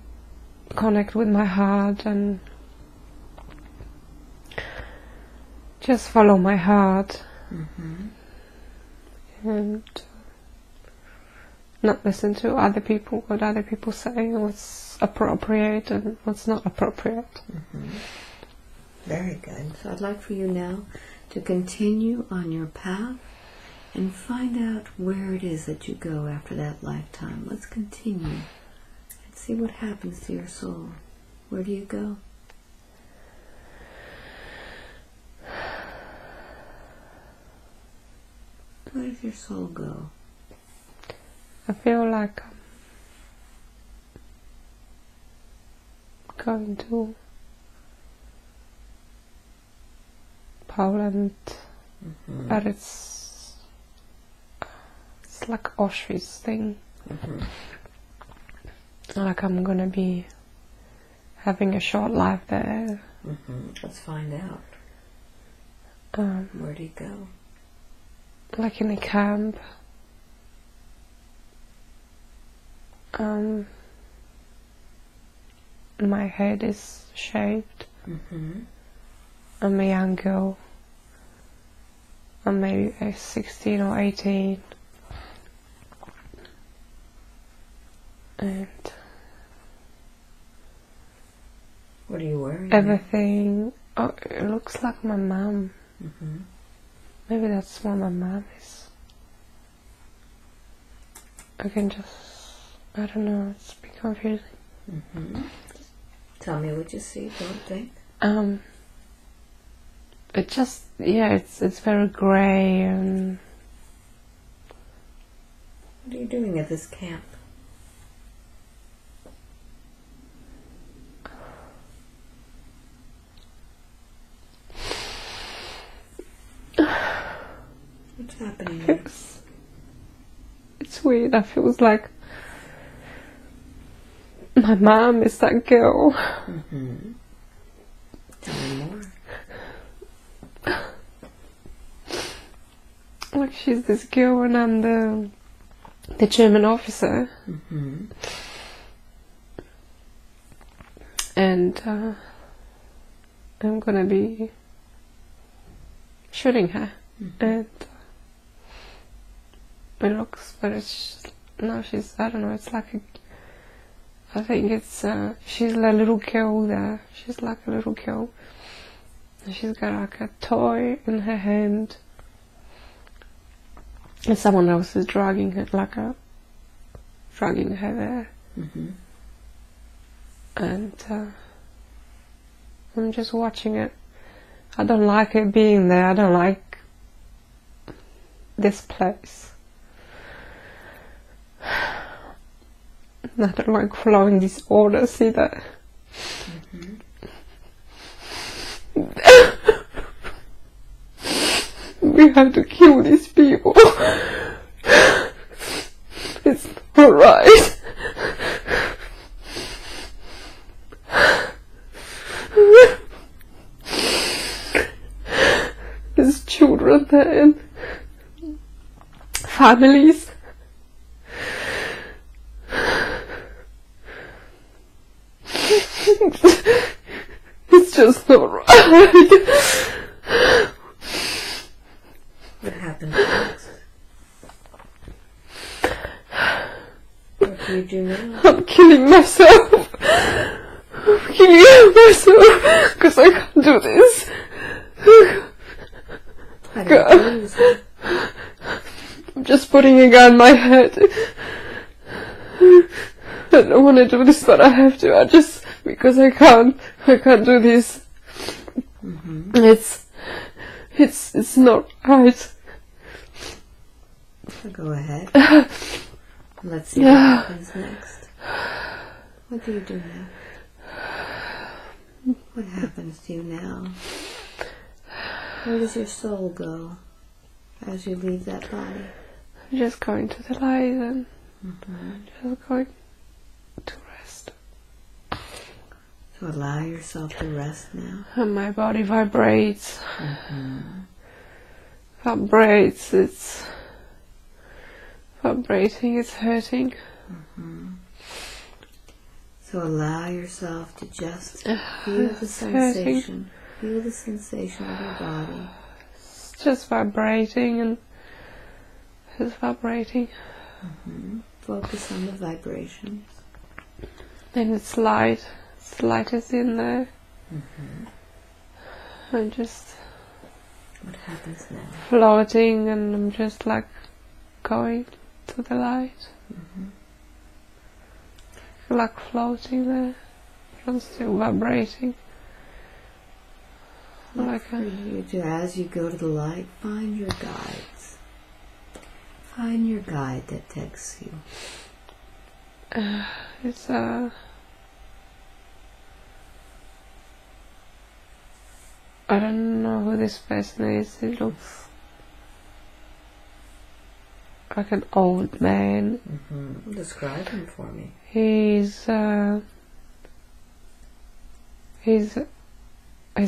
B: connect with my heart and just follow my heart and not listen to other people, what other people say, what's appropriate and what's not appropriate.
A: Very good. So I'd like for you now to continue on your path and find out where it is that you go after that lifetime. Let's continue and see what happens to your soul. Where do you go? Where does your soul go?
B: I feel like I'm going to Poland, but it's like Auschwitz thing. Like I'm gonna be having a short life there.
A: Let's find out. Where do you go?
B: Like in a camp. My head is shaved. I'm a young girl. I'm maybe 16 or 18. And
A: what are you wearing?
B: Everything. Oh, it looks like my mom. Maybe that's what my mom is. I can just, I don't know, it's a bit confusing.
A: Tell me what you see, don't think.
B: It just, yeah, it's very grey and...
A: What are you doing at this camp? happening here?
B: It's weird. I feel like my mom is that girl.
A: Mm-hmm. Tell me more.
B: Like she's this girl and I'm the German officer.
A: Mm-hmm.
B: And I'm gonna be shooting her.
A: Mm-hmm.
B: And it looks, but it's no, she's, I don't know, it's like I think it's she's a little girl there. She's like a little girl, and she's got like a toy in her hand, and someone else is dragging her, dragging her there.
A: Mm-hmm.
B: And I'm just watching it. I don't like it being there. I don't like this place. I don't like following these orders either. Mm-hmm. We have to kill these people. It's not right. There's children there and families. It's just not right.
A: What happened next? What do you do now?
B: I'm killing myself. I'm killing myself because I can't do this.
A: How do you do this?
B: I'm just putting a gun in my head. I don't want to do this, but I have to. Because I can't do this.
A: Mm-hmm.
B: It's not right.
A: So go ahead. Let's see what happens next. What do you do now? What happens to you now? Where does your soul go as you leave that body?
B: I'm just going to the light and just going to rest.
A: So allow yourself to rest now.
B: And my body vibrates.
A: Mm-hmm.
B: Vibrates. It's vibrating. It's hurting.
A: Mm-hmm. So allow yourself to just feel the
B: It's
A: sensation. Feel the sensation of your body.
B: It's just vibrating and it's vibrating.
A: Mm-hmm. Focus on the vibrations.
B: And it's light. It's light is in there.
A: Mm-hmm.
B: I'm just
A: What happens now?
B: floating and I'm just like going to the light.
A: Mm-hmm.
B: Like floating there. I'm still vibrating. Like
A: For you to, as you go to the light, find your guides. Find your guide that takes you.
B: it's I don't know who this person is. It looks like an old man.
A: Mm-hmm. Describe him for me.
B: He's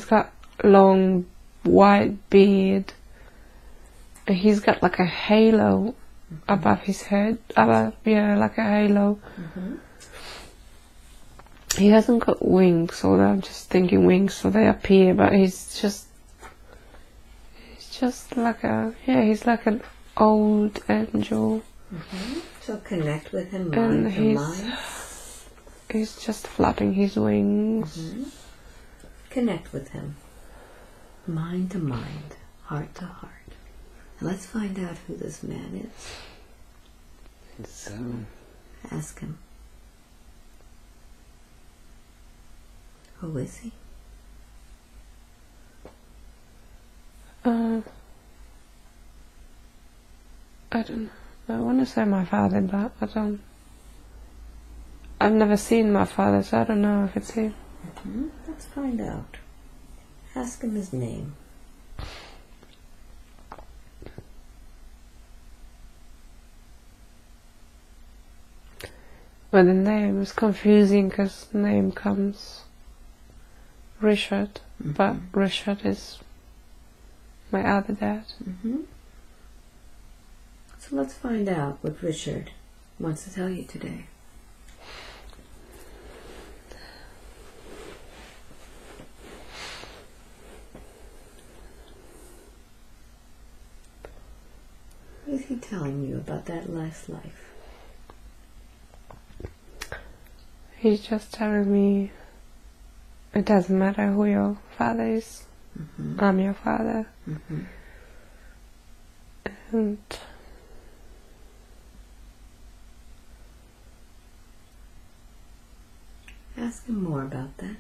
B: got long white beard. And he's got like a halo above his head. Like a halo.
A: Mm-hmm.
B: He hasn't got wings, or I'm just thinking wings, so they appear. But he's just like he's like an old angel.
A: Mm-hmm. So connect with him,
B: And
A: mind to mind.
B: he's just flapping his wings.
A: Mm-hmm. Connect with him, mind to mind, heart to heart. And let's find out who this man is.
B: So
A: Ask him. Who is he?
B: I don't know. I want to say my father, but I don't. I've never seen my father, so I don't know if it's him.
A: Mm-hmm. Let's find out. Ask him his name.
B: But the name is confusing because the name comes Richard, but Richard is my other dad.
A: So let's find out what Richard wants to tell you today. What is he telling you about that last life?
B: He's just telling me it doesn't matter who your father is. I'm your father. And
A: ask him more about that.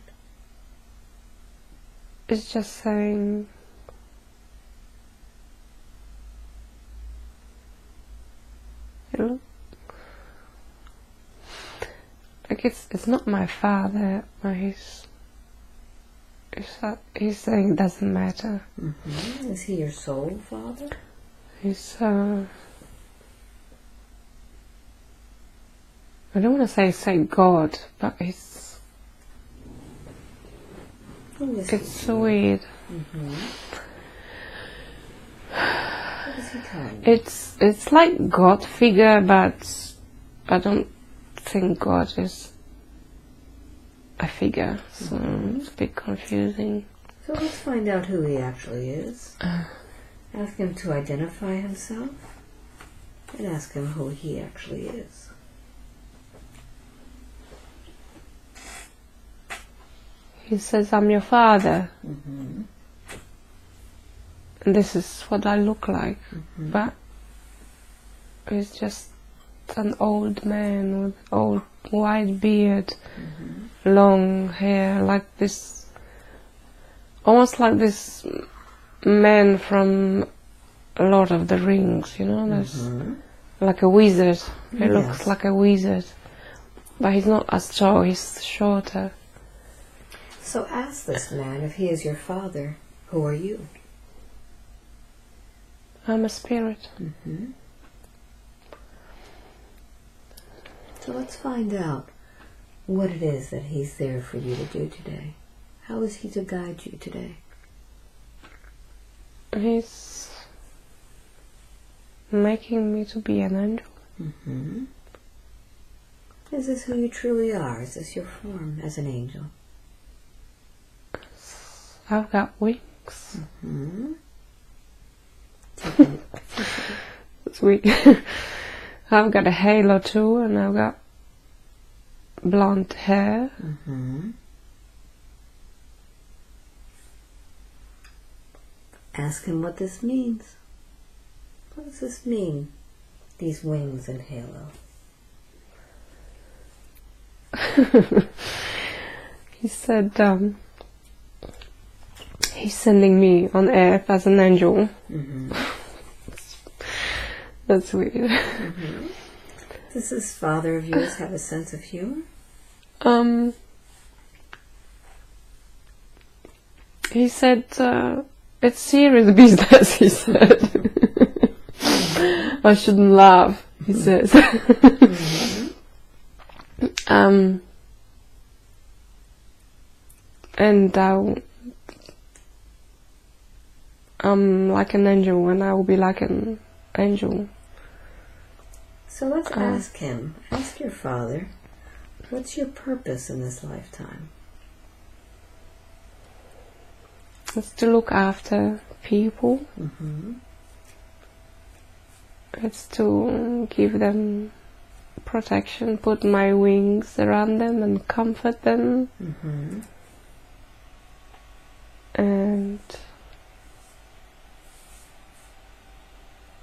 B: it's just saying like it's not my father, but he's saying it doesn't matter.
A: Is he your soul father?
B: He's I don't want to say God, but it's weird.
A: What is he telling you?
B: It's like God figure, but I don't think God is a figure, so it's a bit confusing.
A: So let's find out who he actually is. Ask him to identify himself, and ask him who he actually is.
B: He says, I'm your father. And this is what I look like. But he's just an old man with old white beard, long hair, like this, almost like this man from Lord of the Rings, you know, there's like a wizard. He looks like a wizard. But he's not as tall, he's shorter.
A: So ask this man if he is your father. Who are you?
B: I'm a spirit.
A: So let's find out what it is that he's there for you to do today. How is he to guide you today?
B: He's making me to be an angel.
A: Is this who you truly are? Is this your form as an angel?
B: I've got wings. It's weird. I've got a halo too, and I've got blonde hair.
A: Ask him what this means. What does this mean? These wings and halo.
B: He said he's sending me on earth as an angel. That's weird.
A: Does this father of yours have a sense of humor?
B: He said it's serious business, he said. I shouldn't laugh, he says. And I'm like an angel, and I will be like an angel.
A: So let's ask him, ask your father, what's your purpose in this lifetime?
B: It's to look after people. It's to give them protection, put my wings around them and comfort them. And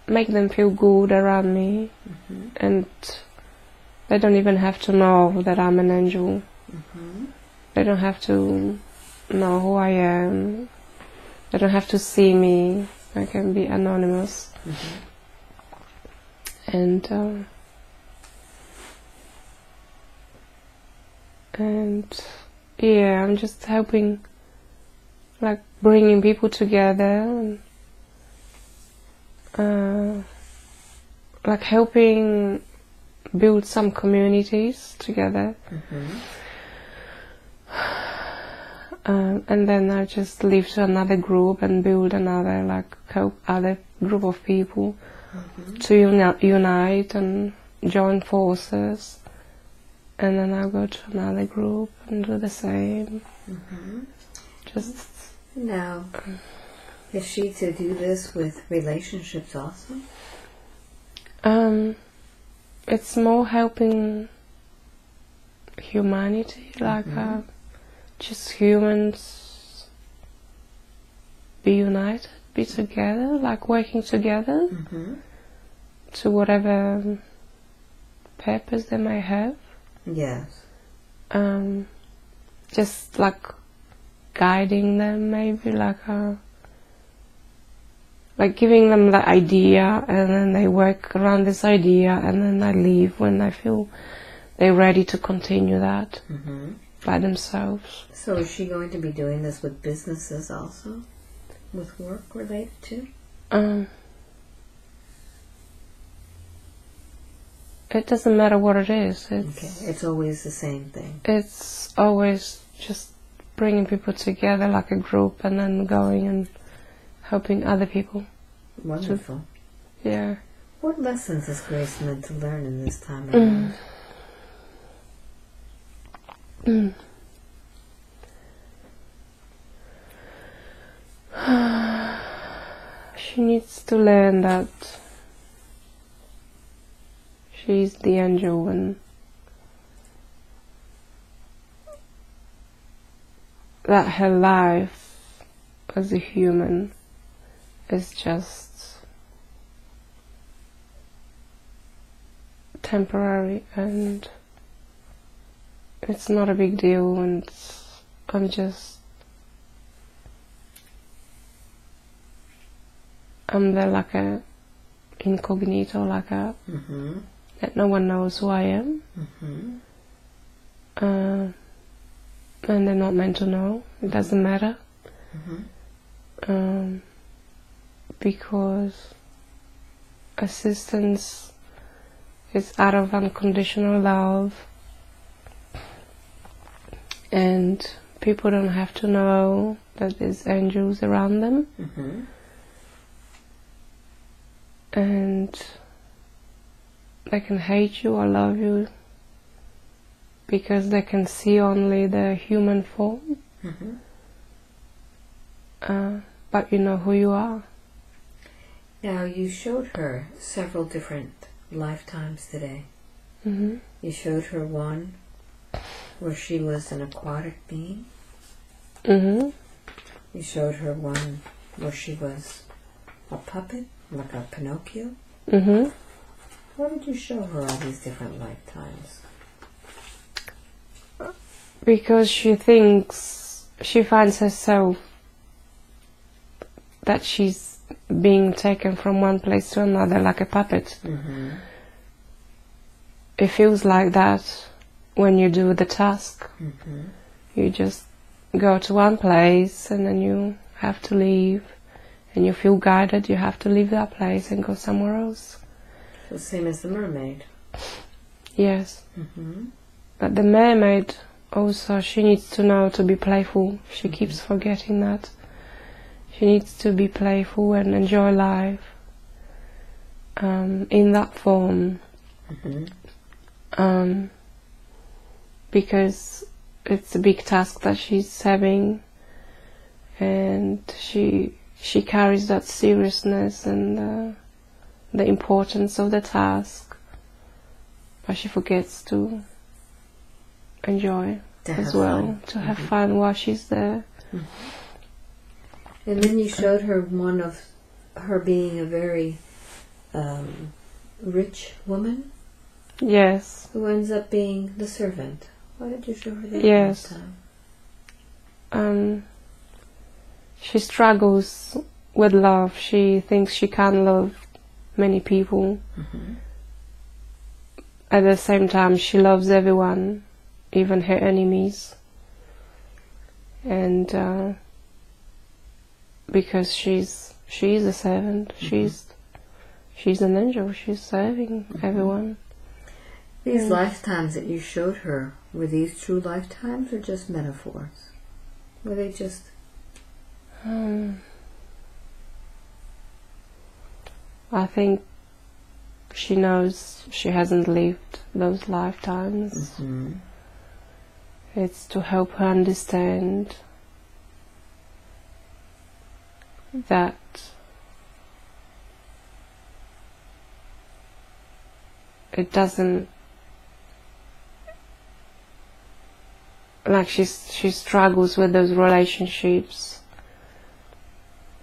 B: make them feel good around me. And they don't even have to know that I'm an angel. They don't have to know who I am. They don't have to see me. I can be anonymous. And yeah, I'm just helping, like bringing people together, and like helping build some communities together. And then I just leave to another group and build another other group of people to unite and join forces. And then I'll go to another group and do the same. Just
A: now, is she to do this with relationships also?
B: It's more helping humanity, just humans be united, be together, like working together to whatever purpose they may have.
A: Yes.
B: Just like guiding them, maybe like giving them the idea, and then they work around this idea, and then they leave when they feel they're ready to continue that by themselves.
A: So is she going to be doing this with businesses also? With work related to?
B: It doesn't matter what it is.
A: It's always the same thing.
B: It's always just bringing people together like a group, and then going and helping other people.
A: Wonderful.
B: Yeah.
A: What lessons is Grace meant to learn in this time of life?
B: She needs to learn that she's the angel, and that her life as a human is just temporary, and it's not a big deal, and I'm there like a incognito, that no one knows who I am. And they're not meant to know. It doesn't matter. Because assistance is out of unconditional love, and people don't have to know that there's angels around them. And they can hate you or love you because they can see only the human form. But you know who you are.
A: Now, you showed her several different lifetimes today. You showed her one where she was an aquatic being. You showed her one where she was a puppet, like a Pinocchio. Why did you show her all these different lifetimes?
B: Because she finds herself that she's being taken from one place to another like a puppet. It feels like that when you do the task. You just go to one place and then you have to leave, and you feel guided, you have to leave that place and go somewhere else.
A: The same as the mermaid.
B: Yes. But the mermaid also, she needs to know to be playful. She keeps forgetting that. She needs to be playful and enjoy life in that form. Because it's a big task that she's having, and she carries that seriousness and the importance of the task, but she forgets to enjoy as well, to have fun while she's there.
A: And then you showed her one of her being a very rich woman.
B: Yes.
A: Who ends up being the servant. Why did you show her that
B: last
A: time?
B: She struggles with love. She thinks she can't love many people. At the same time, she loves everyone, even her enemies. And because she's a servant, she's an angel. She's serving everyone.
A: These lifetimes that you showed her, were these true lifetimes or just metaphors? Were they just...
B: I think she knows she hasn't lived those lifetimes.
A: Mm-hmm.
B: It's to help her understand that it doesn't, like she struggles with those relationships,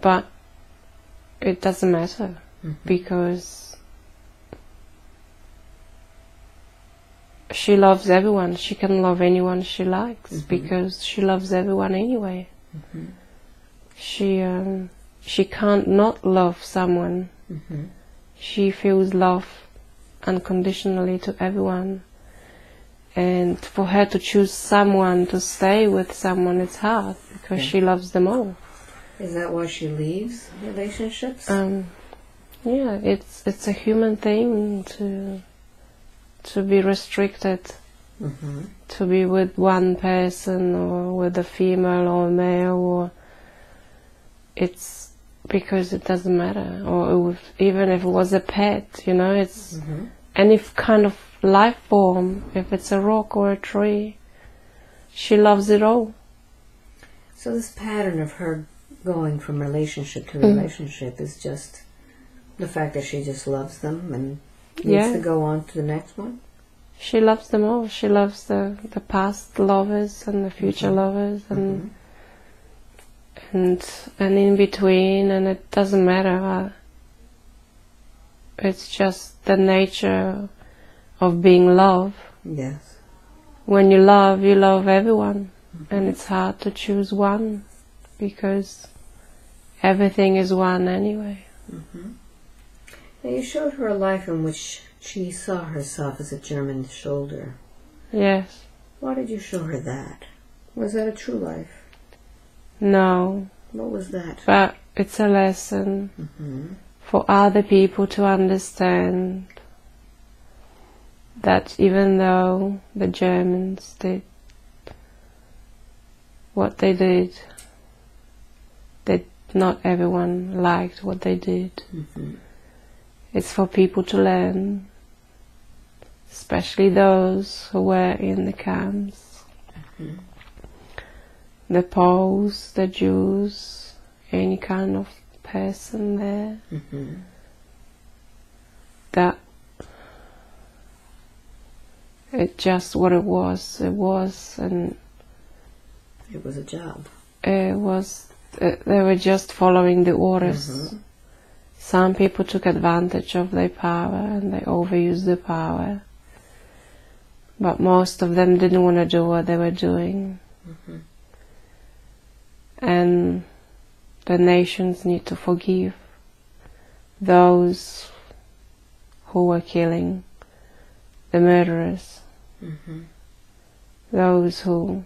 B: but it doesn't matter. Mm-hmm. Because she loves everyone. She can love anyone she likes. Mm-hmm. Because she loves everyone anyway. Mm-hmm. She can't not love someone. Mm-hmm. She feels love unconditionally to everyone, and for her to choose someone, to stay with someone, it's hard because she loves them all.
A: Is that why she leaves relationships?
B: Yeah, it's a human thing to be restricted, mm-hmm. to be with one person or with a female or a male, or it's because it doesn't matter, or even if it was a pet, you know, it's mm-hmm. any kind of life form, if it's a rock or a tree, she loves it all.
A: So this pattern of her going from relationship to relationship is just the fact that she just loves them and needs to go on to the next one?
B: She loves them all. She loves the past lovers and the future mm-hmm. lovers and mm-hmm. and in between, and it doesn't matter. It's just the nature of being love.
A: Yes.
B: When you love everyone, mm-hmm. and it's hard to choose one because everything is one anyway.
A: Mm-hmm. Now you showed her a life in which she saw herself as a German soldier.
B: Yes.
A: Why did you show her that? Was that a true life?
B: No.
A: What was that?
B: But it's a lesson mm-hmm. for other people to understand that even though the Germans did what they did, that not everyone liked what they did. Mm-hmm. It's for people to learn, especially those who were in the camps. Mm-hmm. The Poles, the Jews, any kind of person there. Mm-hmm. That it just what it was, and
A: it was a job.
B: It was. They were just following the orders. Mm-hmm. Some people took advantage of their power and they overused the power, but most of them didn't want to do what they were doing. Mm-hmm. And the nations need to forgive those who were killing, the murderers, mm-hmm. those who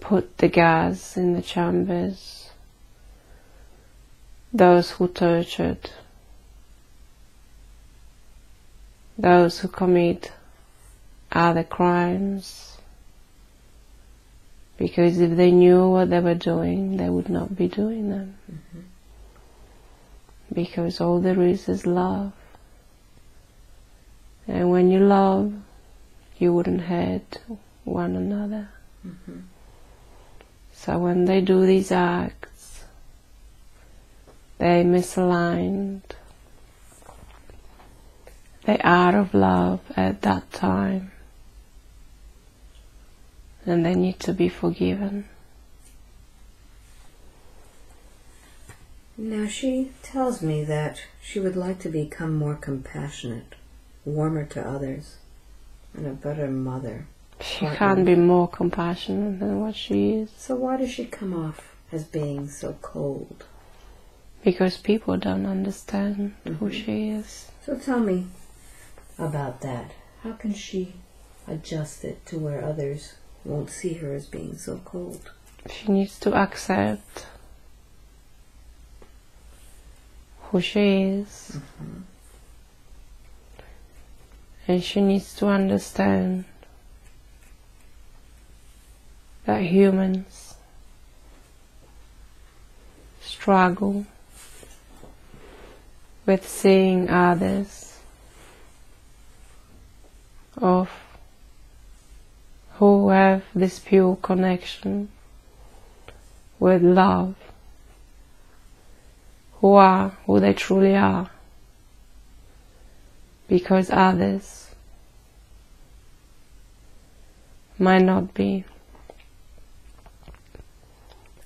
B: put the gas in the chambers, those who tortured, those who commit other crimes. Because if they knew what they were doing, they would not be doing them. Mm-hmm. Because all there is love. And when you love, you wouldn't hurt one another. Mm-hmm. So when they do these acts, they misaligned. They're out of love at that time. And they need to be forgiven.
A: Now she tells me that she would like to become more compassionate, warmer to others, and a better mother.
B: She can't be more compassionate than what she is.
A: So why does she come off as being so cold?
B: Because people don't understand mm-hmm. who she is.
A: So tell me about that. How can she adjust it to where others won't see her as being so cold?
B: She needs to accept who she is. Mm-hmm. And she needs to understand that humans struggle with seeing others of who have this pure connection with love, who are who they truly are, because others might not be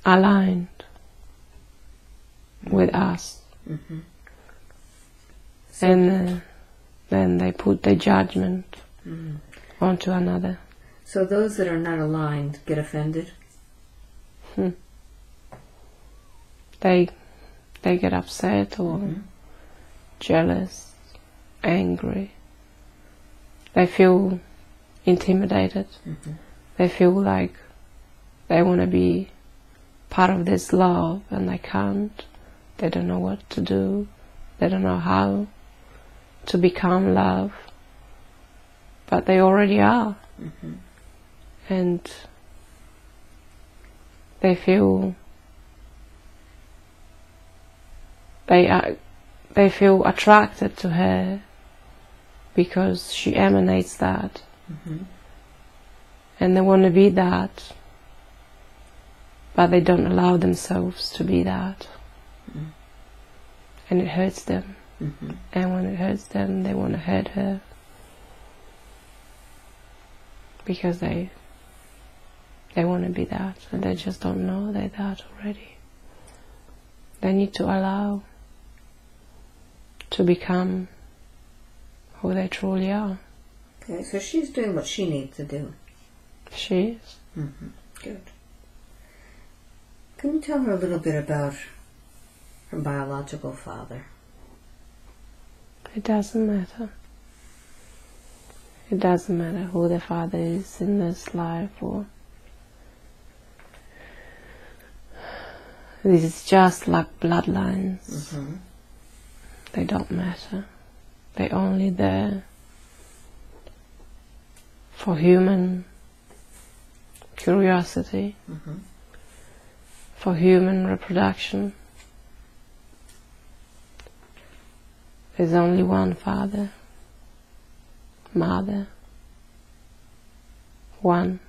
B: aligned with us.
A: Mm-hmm.
B: And then they put their judgment onto another.
A: So those that are not aligned get offended?
B: They get upset or jealous, angry. They feel intimidated. They feel like they want to be part of this love and they can't. They don't know what to do. They don't know how to become love. But they already are. And they feel they feel attracted to her because she emanates that. And they want to be that, but they don't allow themselves to be that. And it hurts them. And when it hurts them, they want to hurt her because they want to be that, and they just don't know they're that already. They need to allow to become who they truly are.
A: Okay, so she's doing what she needs to do.
B: She is.
A: Good. Can you tell her a little bit about her biological father?
B: It doesn't matter. It doesn't matter who the father is in this life, or this is just like bloodlines. They don't matter. They're only there for human curiosity, for human reproduction. There's only one father, mother, one.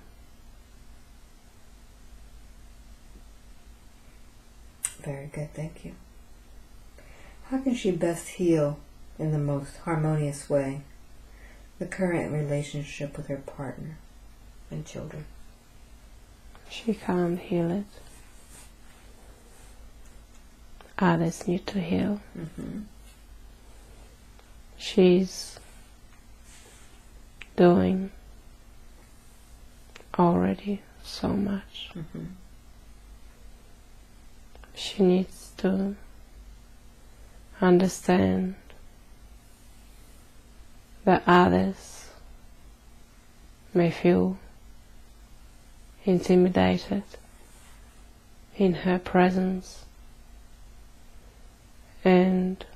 A: Very good, thank you. How can she best heal in the most harmonious way the current relationship with her partner and children?
B: She can't heal it. Others need to heal. She's doing already so much. She needs to understand that others may feel intimidated in her presence, and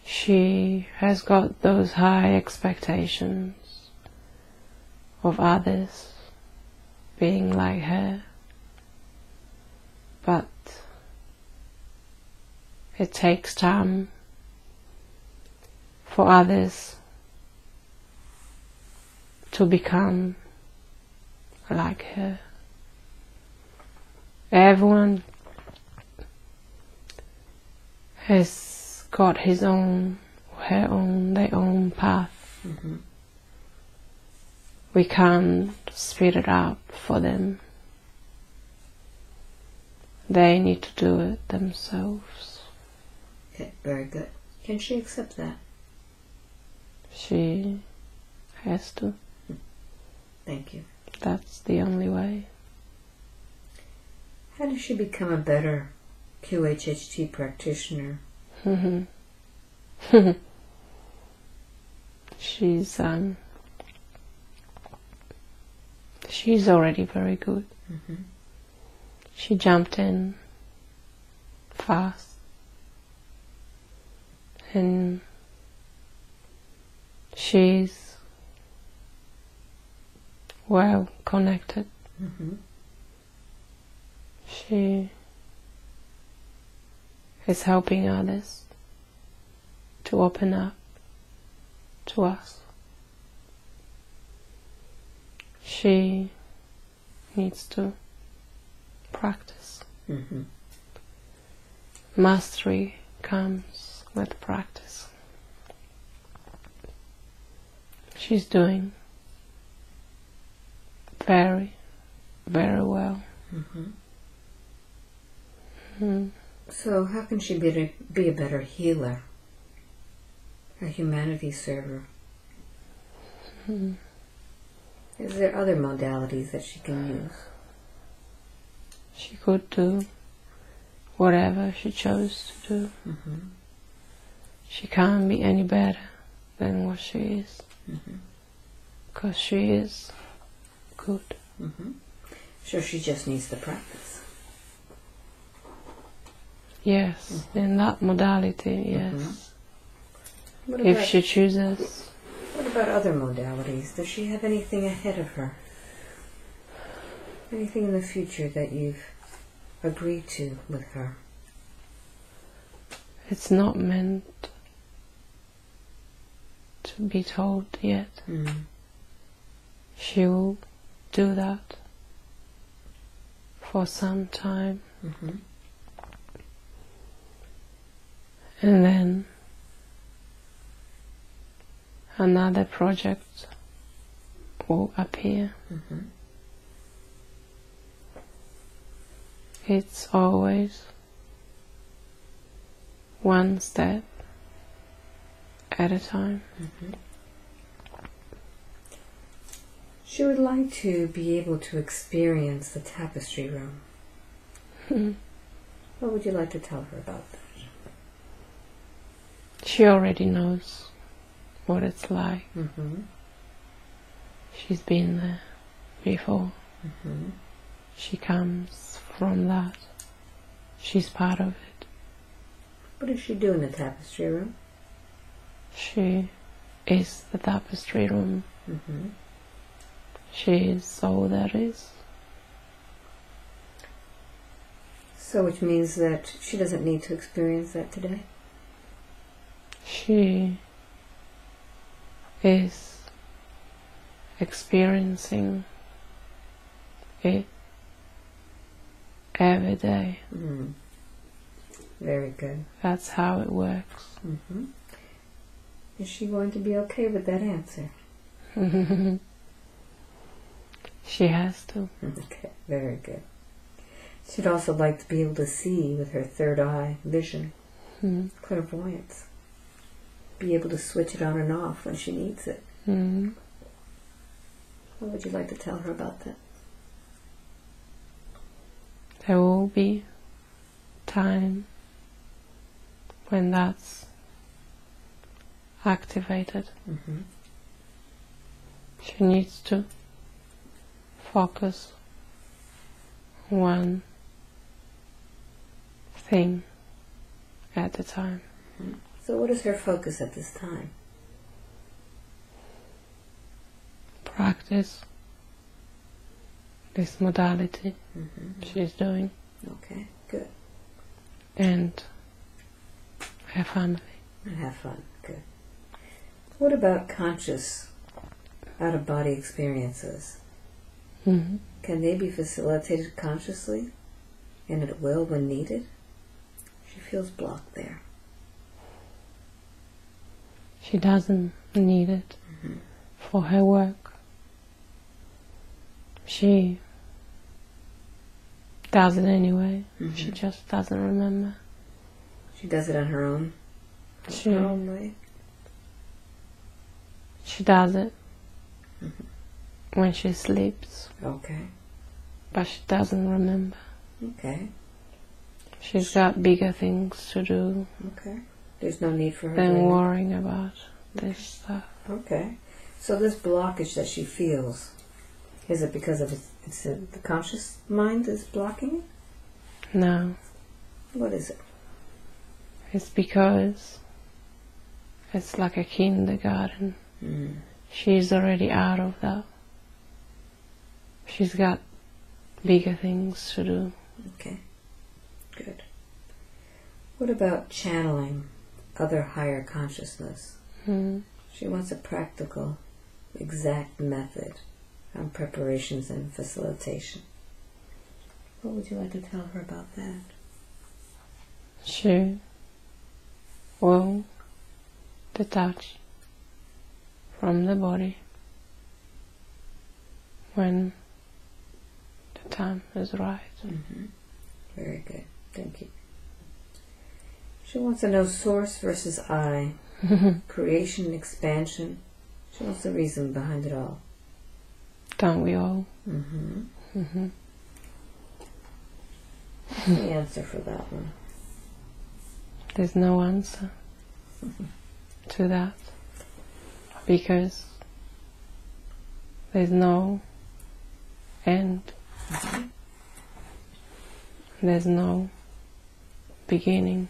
B: she has got those high expectations of others being like her, but it takes time for others to become like her. Everyone has got his own, her own, their own path. We can't speed it up for them. They need to do it themselves.
A: Okay, very good. Can she accept that?
B: She has to.
A: Thank you.
B: That's the only way.
A: How does she become a better QHHT practitioner?
B: She's already very good. She jumped in fast, and she's well connected. She is helping others to open up to us. She needs to practice. Mastery comes with practice. She's doing very, very well.
A: So how can she be a better healer, a humanity server? Is there other modalities that she can use?
B: She could do whatever she chose to do. She can't be any better than what she is, because she is good.
A: So she just needs to practice.
B: Yes, in that modality, yes. If she chooses.
A: What about other modalities? Does she have anything ahead of her? Anything in the future that you've agreed to with her?
B: It's not meant to be told yet. She will do that for some time. And then another project will appear. It's always one step at a time.
A: She would like to be able to experience the tapestry room. What would you like to tell her about that?
B: She already knows what it's like. She's been there before. She comes from that. She's part of it.
A: What does she do in the tapestry room?
B: She is the tapestry room. She is all there is.
A: So which means that she doesn't need to experience that today?
B: She is experiencing it every day.
A: Very good.
B: That's how it works.
A: Is she going to be okay with that answer?
B: She has to.
A: Okay, very good. She'd also like to be able to see with her third eye, vision, clairvoyance. Be able to switch it on and off when she needs it. What would you like to tell her about that?
B: There will be time when that's activated. She needs to focus on one thing at a time.
A: So what is her focus at this time?
B: Practice this modality she's doing.
A: Okay, good.
B: And her family.
A: And have fun, good. What about conscious, out-of-body experiences? Can they be facilitated consciously and at will when needed? She feels blocked there.
B: She doesn't need it for her work. She does it anyway. She just doesn't remember.
A: She does it on her own? Her own way?
B: She does it when she sleeps.
A: Okay.
B: But she doesn't remember.
A: Okay.
B: She's got bigger things to do.
A: Okay. There's no need for her
B: than worrying about this stuff.
A: Okay. So this blockage that she feels, is it because of it's the conscious mind is blocking it?
B: No.
A: What is it?
B: It's because it's like a kindergarten She's already out of that. She's got bigger things to do.
A: Okay, good. What about channeling other higher consciousness? She wants a practical, exact method on preparations and facilitation. What would you like to tell her about that?
B: She will detach from the body when the time is right.
A: Very good. Thank you. She wants to know source versus I, creation, expansion. She wants the reason behind it all.
B: Don't we all?
A: What's the answer for that one?
B: There's no answer to that, because there's no end. There's no beginning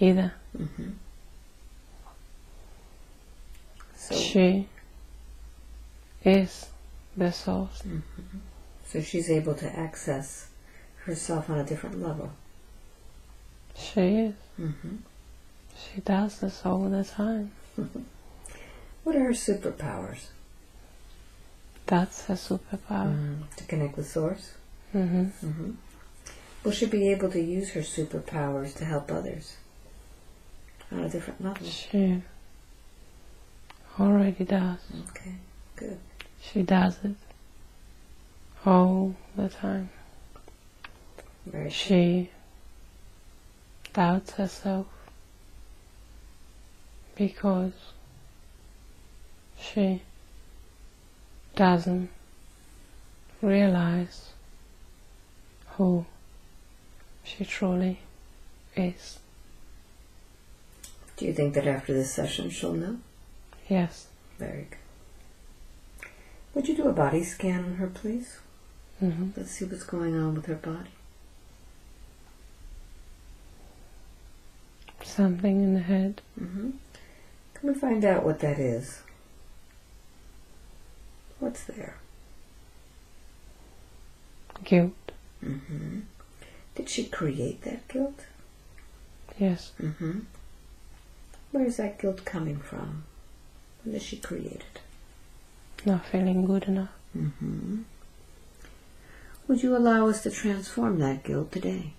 B: either.
A: So,
B: she is the source.
A: so she's able to access herself on a different level.
B: She is. She does this all the time.
A: What are her superpowers?
B: That's her superpower.
A: To connect with Source? Will she be able to use her superpowers to help others on a different level?
B: She already does.
A: Okay, good.
B: She does it all the time.
A: Very
B: She doubts herself because she doesn't realize who she truly is.
A: Do you think that after this session she'll know?
B: Yes.
A: Very good. Would you do a body scan on her, please? Let's see what's going on with her body.
B: Something in the head.
A: Can we find out what that is? What's there?
B: Guilt.
A: Did she create that guilt?
B: Yes.
A: Where is that guilt coming from? When did she create it?
B: Not feeling good enough.
A: Would you allow us to transform that guilt today?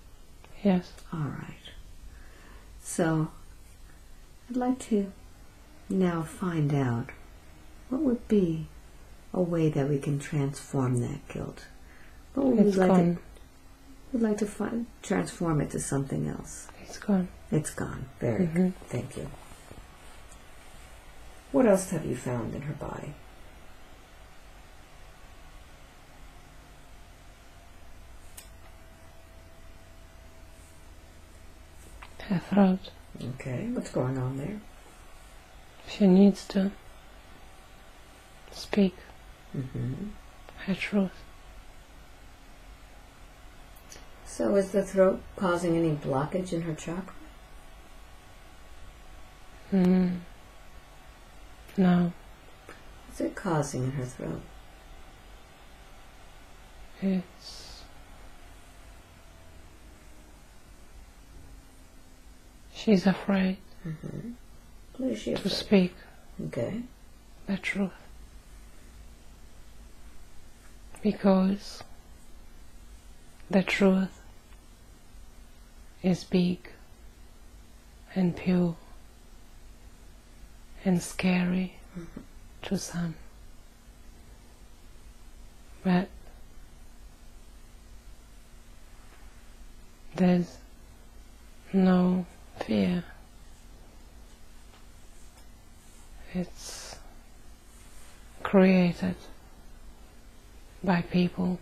B: Yes.
A: All right. So, I'd like to now find out what would be a way that we can transform that guilt. What would
B: It's
A: we like
B: gone.
A: to, we'd like to transform it to something else.
B: It's gone.
A: It's gone. Very good. Thank you. What else have you found in her body?
B: Her throat.
A: Okay, what's going on there?
B: She needs to speak her truth.
A: So is the throat causing any blockage in her chakra?
B: No.
A: What's it causing in her throat?
B: It's... She's afraid
A: What is she
B: to
A: afraid?
B: speak
A: Okay.
B: the truth. Because the truth is big and pure and scary to some. But there's no fear. It's created by people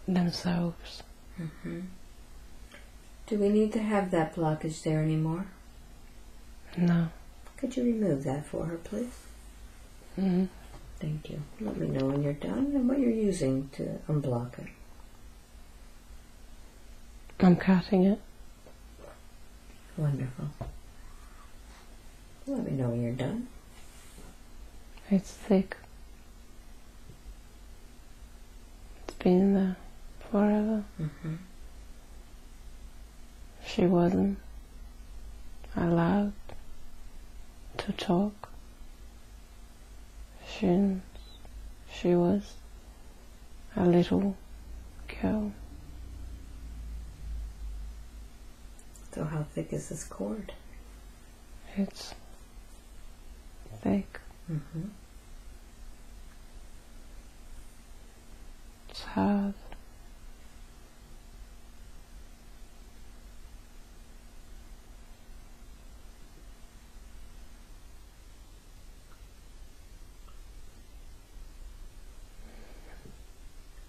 B: themselves.
A: Do we need to have that blockage there anymore?
B: No.
A: Could you remove that for her, please? Thank you. Let me know when you're done and what you're using to unblock it.
B: I'm cutting it.
A: Wonderful. Let me know when you're done.
B: It's thick. It's been there forever.
A: Mm-hmm.
B: She wasn't allowed to talk. She was a little girl.
A: So how thick is this cord?
B: It's thick.
A: Mm-hmm.
B: It's hard.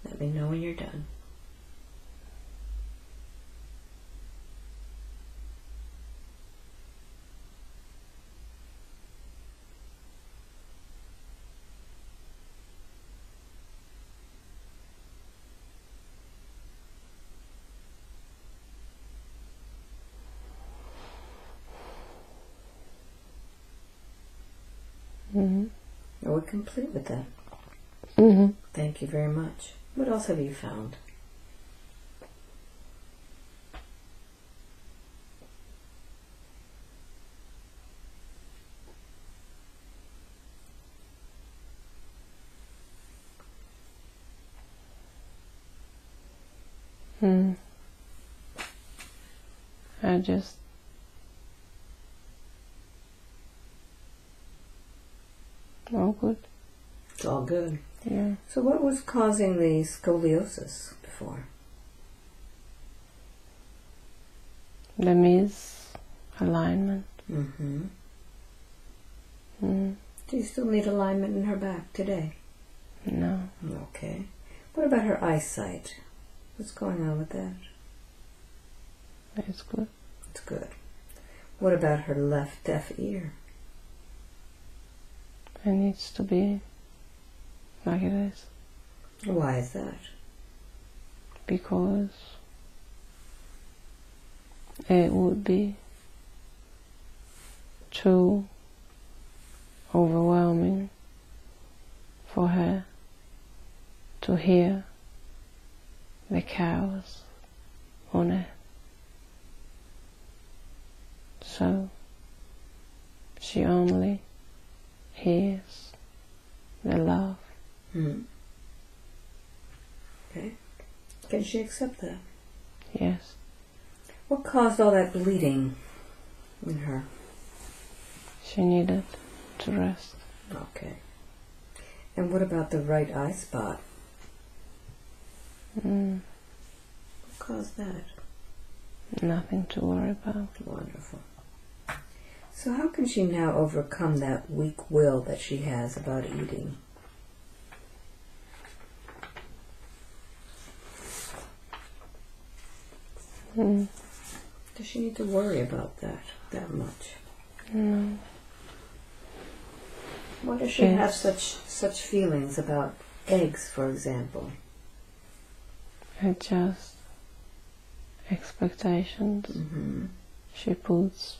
A: Let me know when you're done.
B: Mm-hmm.
A: We're complete with that.
B: Mm-hmm.
A: Thank you very much. What else have you found?
B: I just all good.
A: It's all good.
B: Yeah.
A: So what was causing the scoliosis before?
B: The misalignment.
A: Mm-hmm.
B: Mm.
A: Do you still need alignment in her back today?
B: No.
A: Okay. What about her eyesight? What's going on with that?
B: It's good.
A: It's good. What about her left deaf ear?
B: It needs to be like it is.
A: Why is that?
B: Because it would be too overwhelming for her to hear the cows on it. So she only hears the love.
A: Okay. Can she accept that?
B: Yes.
A: What caused all that bleeding in her?
B: She needed to rest.
A: Okay. And what about the right eye spot? What caused that?
B: Nothing to worry about.
A: Wonderful. So how can she now overcome that weak will that she has about eating? Does she need to worry about that much?
B: No.
A: Why does she have such feelings about eggs, for example?
B: It's just expectations she puts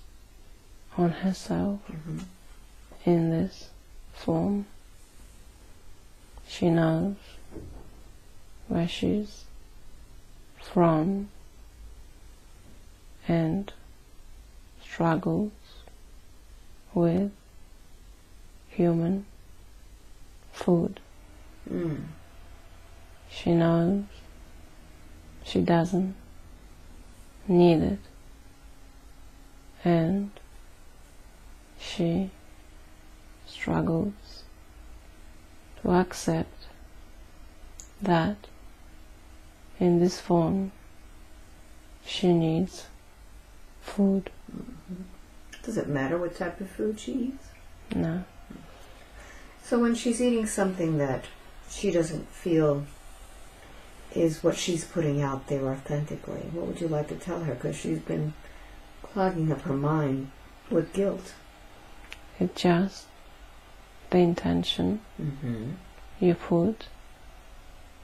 B: on herself in this form. She knows where she's from and struggles with human food. She knows she doesn't need it, and she struggles to accept that in this form she needs food.
A: Does it matter what type of food she eats?
B: No.
A: So when she's eating something that she doesn't feel is what she's putting out there authentically, what would you like to tell her? Because she's been clogging up her mind with guilt.
B: It's just the intention you put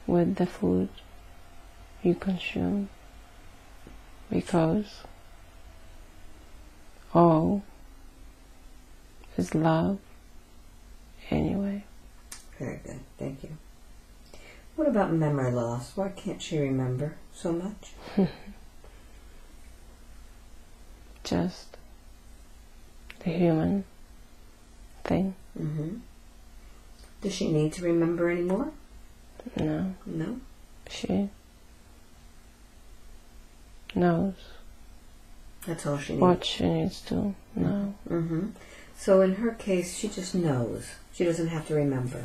B: with the food you consume, because all is love anyway.
A: Very good. Thank you. What about memory loss? Why can't she remember so much?
B: Just the human thing.
A: Mm-hmm. Does she need to remember anymore?
B: No.
A: No?
B: She knows
A: That's all she needs.
B: what she needs to know.
A: Mm-hmm. So in her case, she just knows. She doesn't have to remember.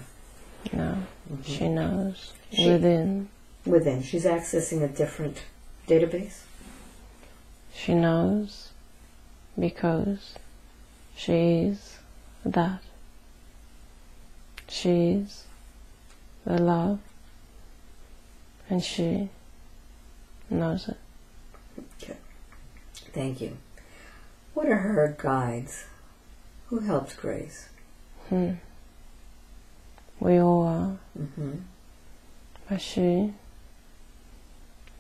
B: No.
A: Mm-hmm.
B: She knows within.
A: Within. She's accessing a different database?
B: She knows because she is that. She's the love, and she knows it.
A: Okay. Thank you. What are her guides? Who helps Grace?
B: We all are,
A: Mm-hmm.
B: but she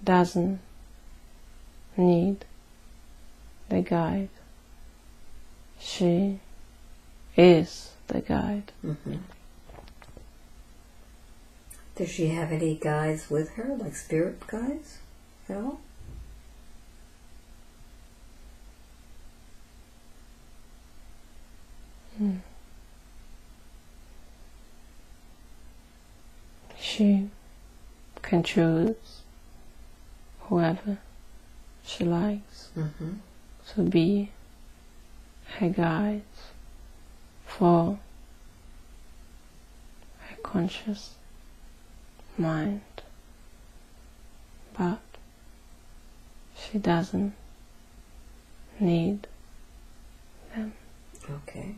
B: doesn't need the guide. She is the guide.
A: Mm-hmm. Does she have any guides with her, like spirit guides at all?
B: She can choose whoever she likes
A: Mm-hmm.
B: to be her guides for her conscious mind, but she doesn't need them.
A: Okay,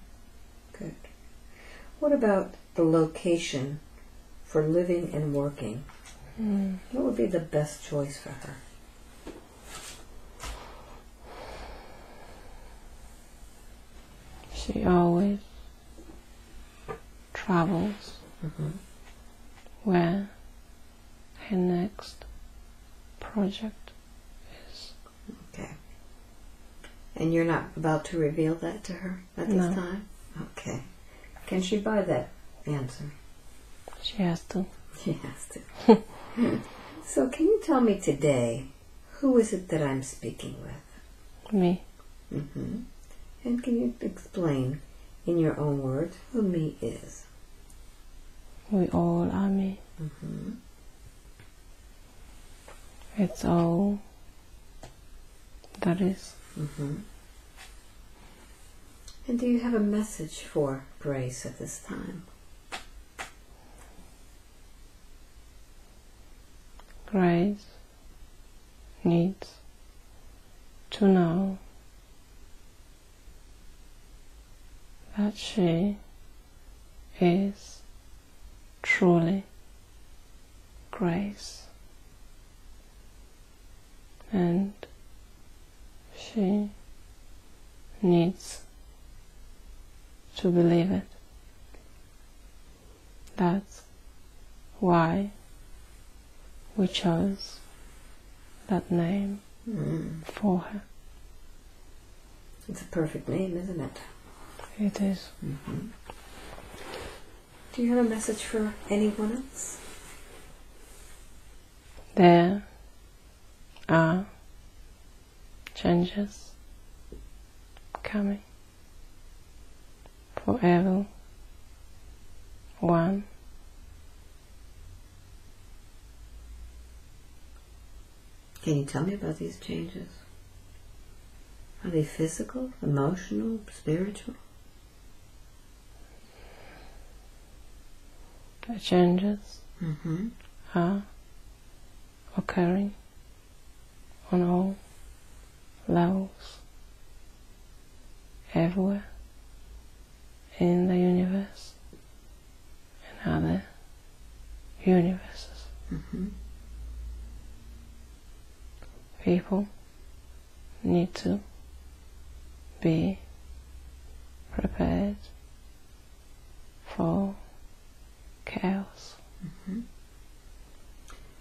A: good. What about the location for living and working? What would be the best choice for her?
B: She always travels where her next project is.
A: Okay. And you're not about to reveal that to her at this
B: No.
A: time? Okay. Can she buy that answer?
B: She has to.
A: She has to. So can you tell me today, who is it that I'm speaking with?
B: Me.
A: Mm-hmm. And can you explain in your own words who me is?
B: We all are me.
A: Mm-hmm.
B: It's all that is.
A: Mm-hmm. And do you have a message for Grace at this time?
B: Grace needs to know that she is truly Grace, and she needs to believe it. That's why we chose that name for her.
A: It's a perfect name, isn't it?
B: It is.
A: Mm-hmm. Do you have a message for anyone else?
B: There are changes coming for everyone.
A: Can you tell me about these changes? Are they physical, emotional, spiritual?
B: The changes
A: Mm-hmm.
B: are occurring on all levels, everywhere in the universe and other universes.
A: Mm-hmm.
B: People need to be prepared for chaos.
A: Mm-hmm.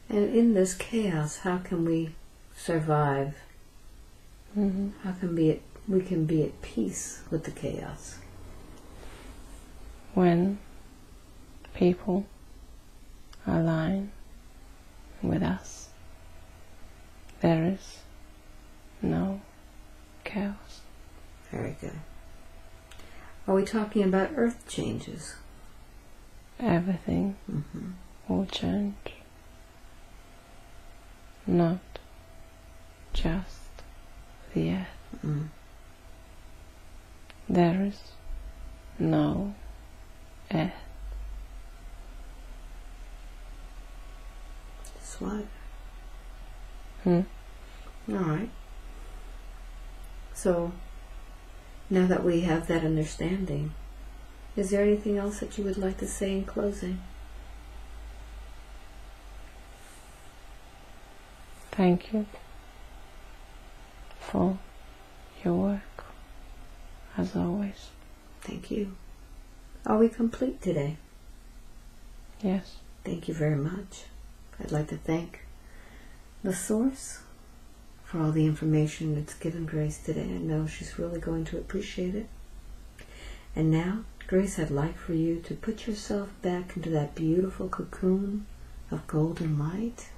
A: And in this chaos, how can we survive?
B: Mm-hmm.
A: How can we can be at peace with the chaos?
B: When people align with us, there is no chaos.
A: Very good. Are we talking about earth changes?
B: Everything will change. Not just the earth. There is no earth.
A: That's what?
B: Hmm?
A: All right. So, now that we have that understanding, is there anything else that you would like to say in closing?
B: Thank you for your work, as always.
A: Thank you. Are we complete today?
B: Yes.
A: Thank you very much. I'd like to thank the source for all the information that's given Grace today. I know she's really going to appreciate it. And now, Grace, I'd like for you to put yourself back into that beautiful cocoon of golden light,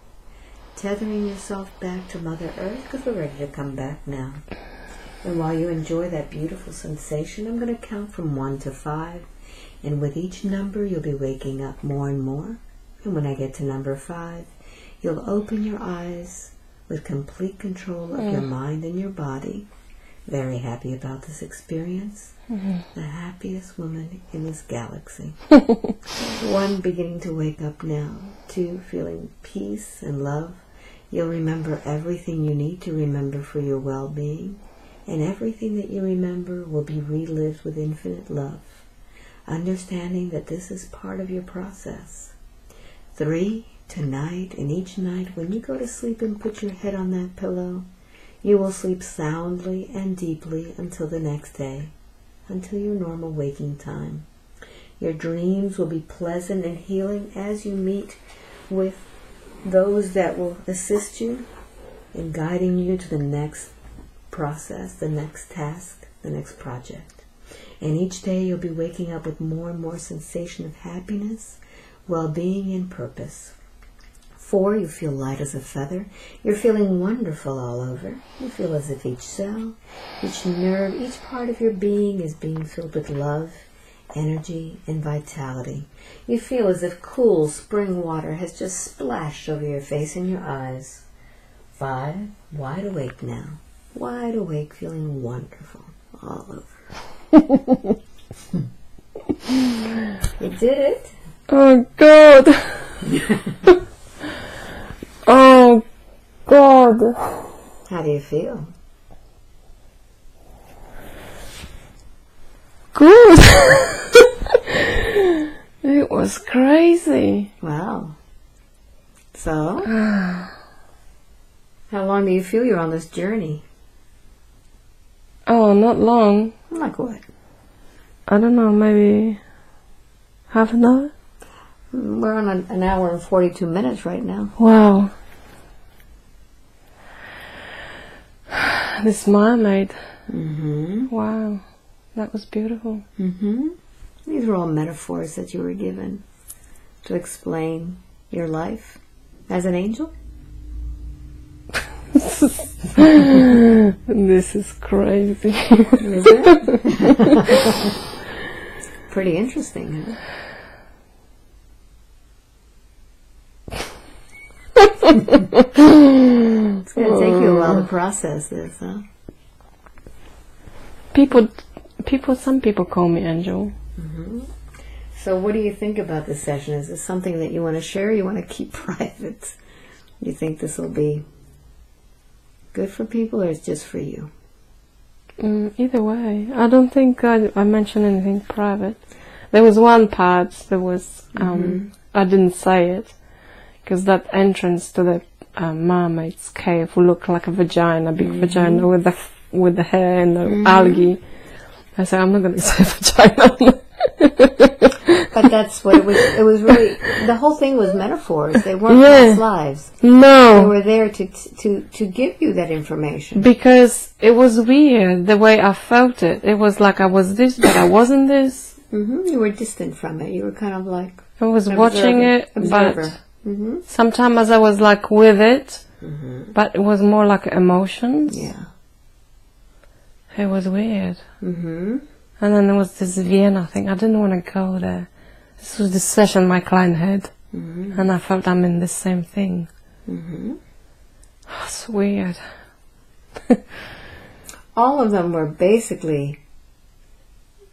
A: tethering yourself back to Mother Earth, because we're ready to come back now. And while you enjoy that beautiful sensation, I'm going to count from 1 to 5. And with each number, you'll be waking up more and more. And when I get to number 5, you'll open your eyes with complete control of your mind and your body. Very happy about this experience. The happiest woman in this galaxy. 1, beginning to wake up now. 2, feeling peace and love. You'll remember everything you need to remember for your well-being. And everything that you remember will be relived with infinite love. Understanding that this is part of your process. 3, tonight and each night when you go to sleep and put your head on that pillow, you will sleep soundly and deeply until the next day, until your normal waking time. Your dreams will be pleasant and healing as you meet with those that will assist you in guiding you to the next process, the next task, the next project. And each day you'll be waking up with more and more sensation of happiness, well-being, and purpose. 4, you feel light as a feather. You're feeling wonderful all over. You feel as if each cell, each nerve, each part of your being is being filled with love, energy, and vitality. You feel as if cool spring water has just splashed over your face and your eyes. 5, wide awake now. Wide awake, feeling wonderful all over. You did it.
B: Oh God. Oh God.
A: How do you feel?
B: Good. It was crazy.
A: Wow. So, how long do you feel you're on this journey?
B: Oh, not long.
A: Like what?
B: I don't know, maybe half an hour?
A: We're on an hour and 42 minutes right now.
B: Wow. This mermaid. Wow. That was beautiful.
A: These are all metaphors that you were given to explain your life as an angel.
B: This is crazy.
A: Is it? Pretty interesting, huh? It's going to take you a while to process this, huh?
B: Some people call me Angel.
A: So what do you think about this session? Is this something that you want to share or you want to keep private? Do you think this will be good for people or it's just for you?
B: Either way. I don't think I mentioned anything private. There was one part that was, I didn't say it, because that entrance to the mermaid's cave looked like a vagina, big vagina with the hair and the algae. I said, I'm not going to say vagina.
A: But that's what it was. It was really, the whole thing was metaphors. They weren't past lives.
B: No.
A: They were there to give you that information.
B: Because it was weird the way I felt it. It was like I was this, but I wasn't this.
A: You were distant from it. You were kind of like
B: I was watching it,
A: Observer.
B: but sometimes as I was like with it, but it was more like emotions.
A: Yeah.
B: It was weird. And then there was this Vienna thing. I didn't want to go there. This was the session my client had, and I felt I'm in the same thing. It's weird.
A: All of them were basically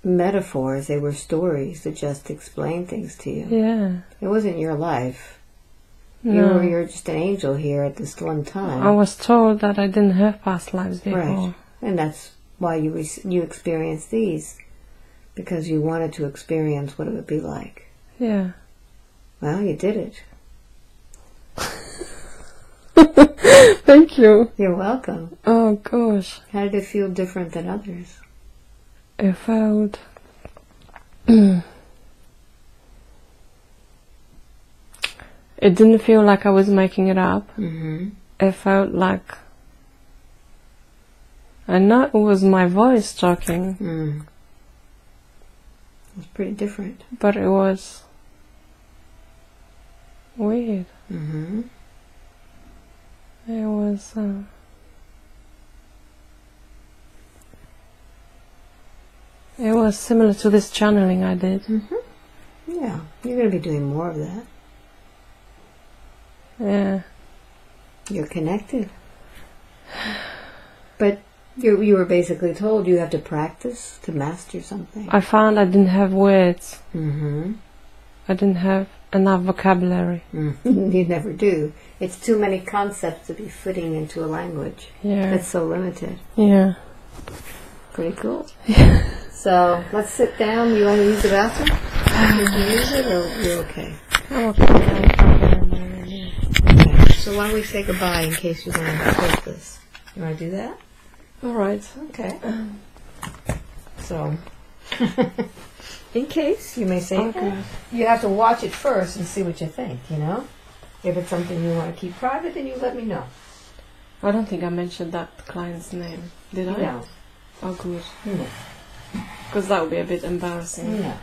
A: metaphors. They were stories that just explain things to you.
B: Yeah.
A: It wasn't your life.
B: No.
A: You're just an angel here at this one time.
B: I was told that I didn't have past lives before.
A: Right. And that's why you experienced these. Because you wanted to experience what it would be like.
B: Yeah.
A: Well, you did it.
B: Thank you.
A: You're welcome.
B: Oh gosh.
A: How did it feel different than others?
B: It felt... It didn't feel like I was making it up. It felt like... I know it was my voice talking.
A: It was pretty different.
B: But it was... weird. It was... It was similar to this channeling I did.
A: Yeah, you're going to be doing more of that.
B: Yeah.
A: You're connected. But you were basically told you have to practice to master something.
B: I found I didn't have words.
A: I
B: didn't have enough vocabulary.
A: You never do. It's too many concepts to be fitting into a language.
B: Yeah.
A: That's so limited.
B: Yeah.
A: Pretty cool. Yeah. So let's sit down. You want to use the bathroom? You can use it, or you're okay?
B: Okay.
A: So why don't we say goodbye in case you want to post this? You want to do that?
B: All right.
A: Okay. So, in case, you may say,
B: Okay.
A: You have to watch it first and see what you think, you know? If it's something you want to keep private, then you let me know.
B: I don't think I mentioned that client's name. Did I?
A: No.
B: Oh, good.
A: No.
B: Because that would be a bit embarrassing.
A: No.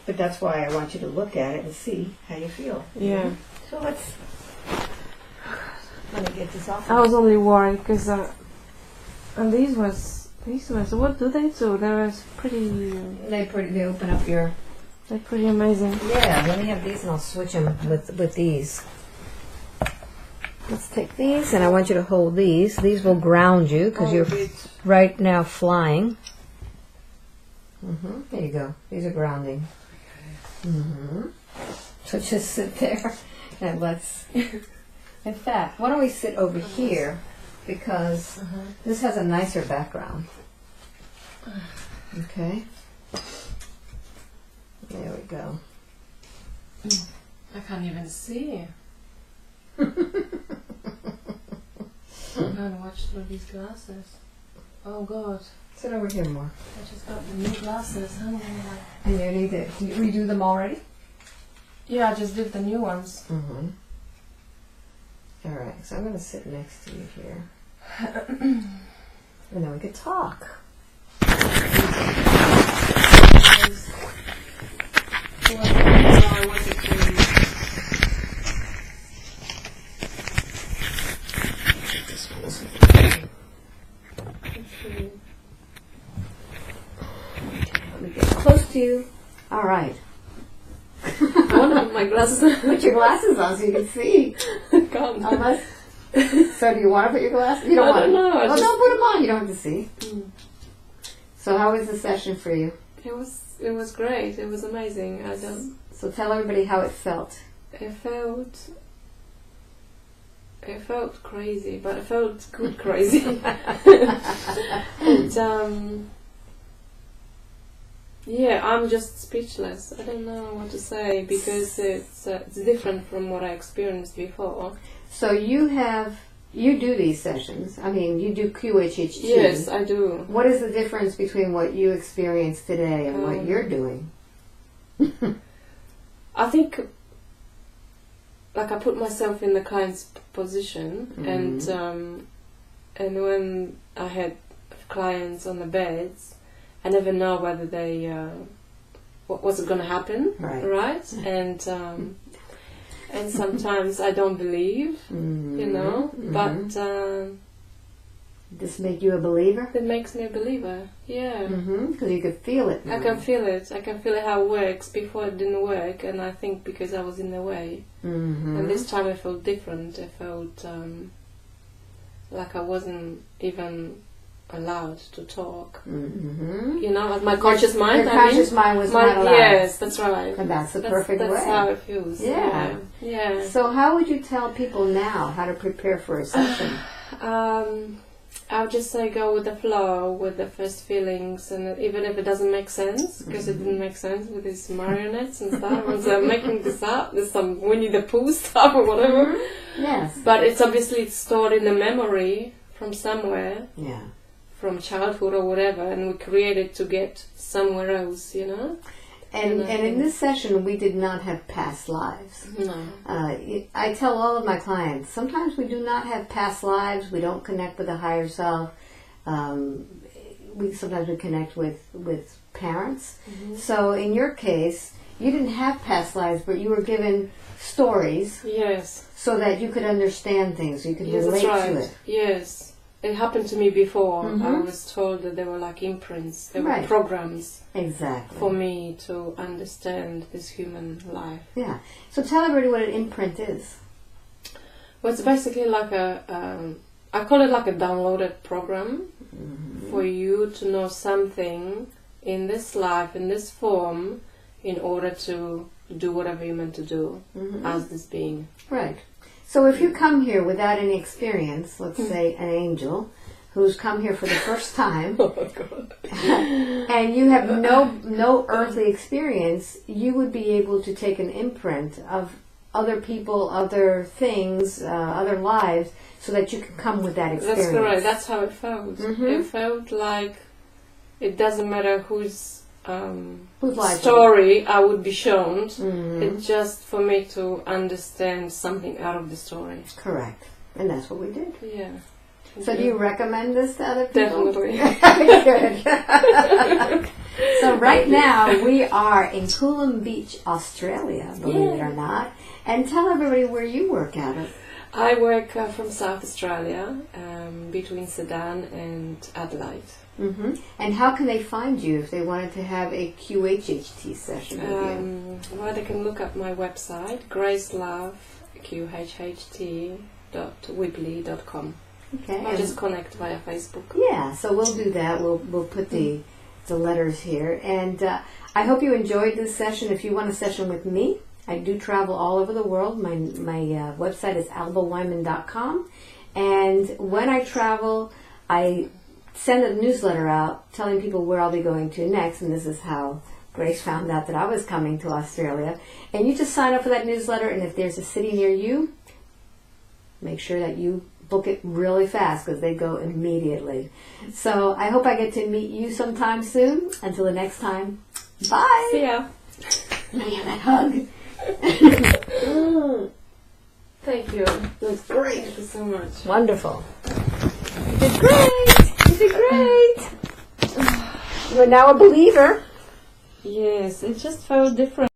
A: But that's why I want you to look at it and see how you feel.
B: Yeah.
A: So let me get this off.
B: I was only worried because... and these was... What do they do? They was pretty...
A: They open up your...
B: They're pretty amazing.
A: Yeah, let me have these and I'll switch them with these. Let's take these and I want you to hold these. These will ground you because you're right now flying. There you go. These are grounding. So just sit there and let's... In fact, why don't we sit over here because this has a nicer background. Okay. There we go.
B: I can't even see. I'm trying to watch through these glasses. Oh God.
A: Sit over here more.
B: I just got the new glasses. How many am I?
A: And you need to redo them already?
B: Yeah, I just did the new ones.
A: Alright, so I'm going to sit next to you here. And then we could talk. Let me get close to you. Alright.
B: I want to have my glasses.
A: Put your glasses on so you can see.
B: Can't.
A: Unless, so do you want to put your glasses? You don't want to.
B: know.
A: Well, don't put them on. You don't have to see. So how was the session for you?
B: It was great. It was amazing.
A: So tell everybody how it felt.
B: It felt crazy, but it felt good crazy. And, yeah, I'm just speechless. I don't know what to say because it's different from what I experienced before.
A: So you do these sessions. I mean, you do QHH2.
B: Yes, I do.
A: What is the difference between what you experienced today and what you're doing?
B: I think, like, I put myself in the client's position, and when I had clients on the beds, I never know whether they what was going to happen, right? And sometimes I don't believe, you know, but
A: this make you a believer?
B: It makes me a believer, yeah.
A: Because you could feel it now.
B: I can feel it. I can feel it how it works. Before it didn't work, and I think because I was in the way. And this time I felt different. I felt like I wasn't even allowed to talk. You know, my conscious mind.
A: Your conscious mind was not allowed.
B: Yes, that's right.
A: And that's the perfect way.
B: That's how it feels.
A: Yeah.
B: Yeah.
A: So how would you tell people now how to prepare for a session?
B: I'll just say go with the flow, with the first feelings, and even if it doesn't make sense, because it didn't make sense with these marionettes and stuff, and so I'm making this up, there's some Winnie the Pooh stuff or whatever.
A: Yes.
B: But it's obviously stored in the memory from somewhere.
A: Yeah.
B: From childhood or whatever, and we created to get somewhere else, you know.
A: And in this session, we did not have past lives.
B: No.
A: I tell all of my clients, sometimes we do not have past lives. We don't connect with the higher self. Sometimes we connect with parents. So in your case, you didn't have past lives, but you were given stories.
B: Yes.
A: So that you could understand things. You could relate to it.
B: Yes. It happened to me before. I was told that they were like imprints. They were programs.
A: Exactly.
B: For me to understand this human life.
A: Yeah. So tell everybody what an imprint is.
B: Well, it's basically like I call it like a downloaded program for you to know something in this life, in this form, in order to do whatever you're meant to do as this being.
A: Right. So if you come here without any experience, let's say an angel who's come here for the first time, and you have no earthly experience, you would be able to take an imprint of other people, other things, other lives, so that you can come with that experience.
B: That's correct. That's how it felt. It felt like it doesn't matter whose story I would be shown. It's just for me to understand something out of the story.
A: Correct. And that's what we did.
B: Yeah.
A: So do you recommend this to other people?
B: Definitely.
A: Good. So right now we are in Coolum Beach, Australia, believe it or not. And tell everybody where you work out of.
B: I work from South Australia, between Sedan and Adelaide.
A: And how can they find you if they wanted to have a QHHT session with you?
B: Well, they can look up my website, graceloveqhht.weebly.com.
A: Okay.
B: Or just connect via Facebook.
A: Yeah, so we'll do that. We'll put the letters here. And I hope you enjoyed this session. If you want a session with me, I do travel all over the world. My website is albaweinmann.com. And when I travel, I send a newsletter out telling people where I'll be going to next. And this is how Grace found out that I was coming to Australia. And you just sign up for that newsletter. And if there's a city near you, make sure that you book it really fast because they go immediately. So I hope I get to meet you sometime soon. Until the next time, bye.
B: See ya.
A: Let me have that hug.
B: Thank you.
A: It was great.
B: Thank you so much.
A: Wonderful. You did great. You did great. You're now a believer.
B: Yes, it just felt different.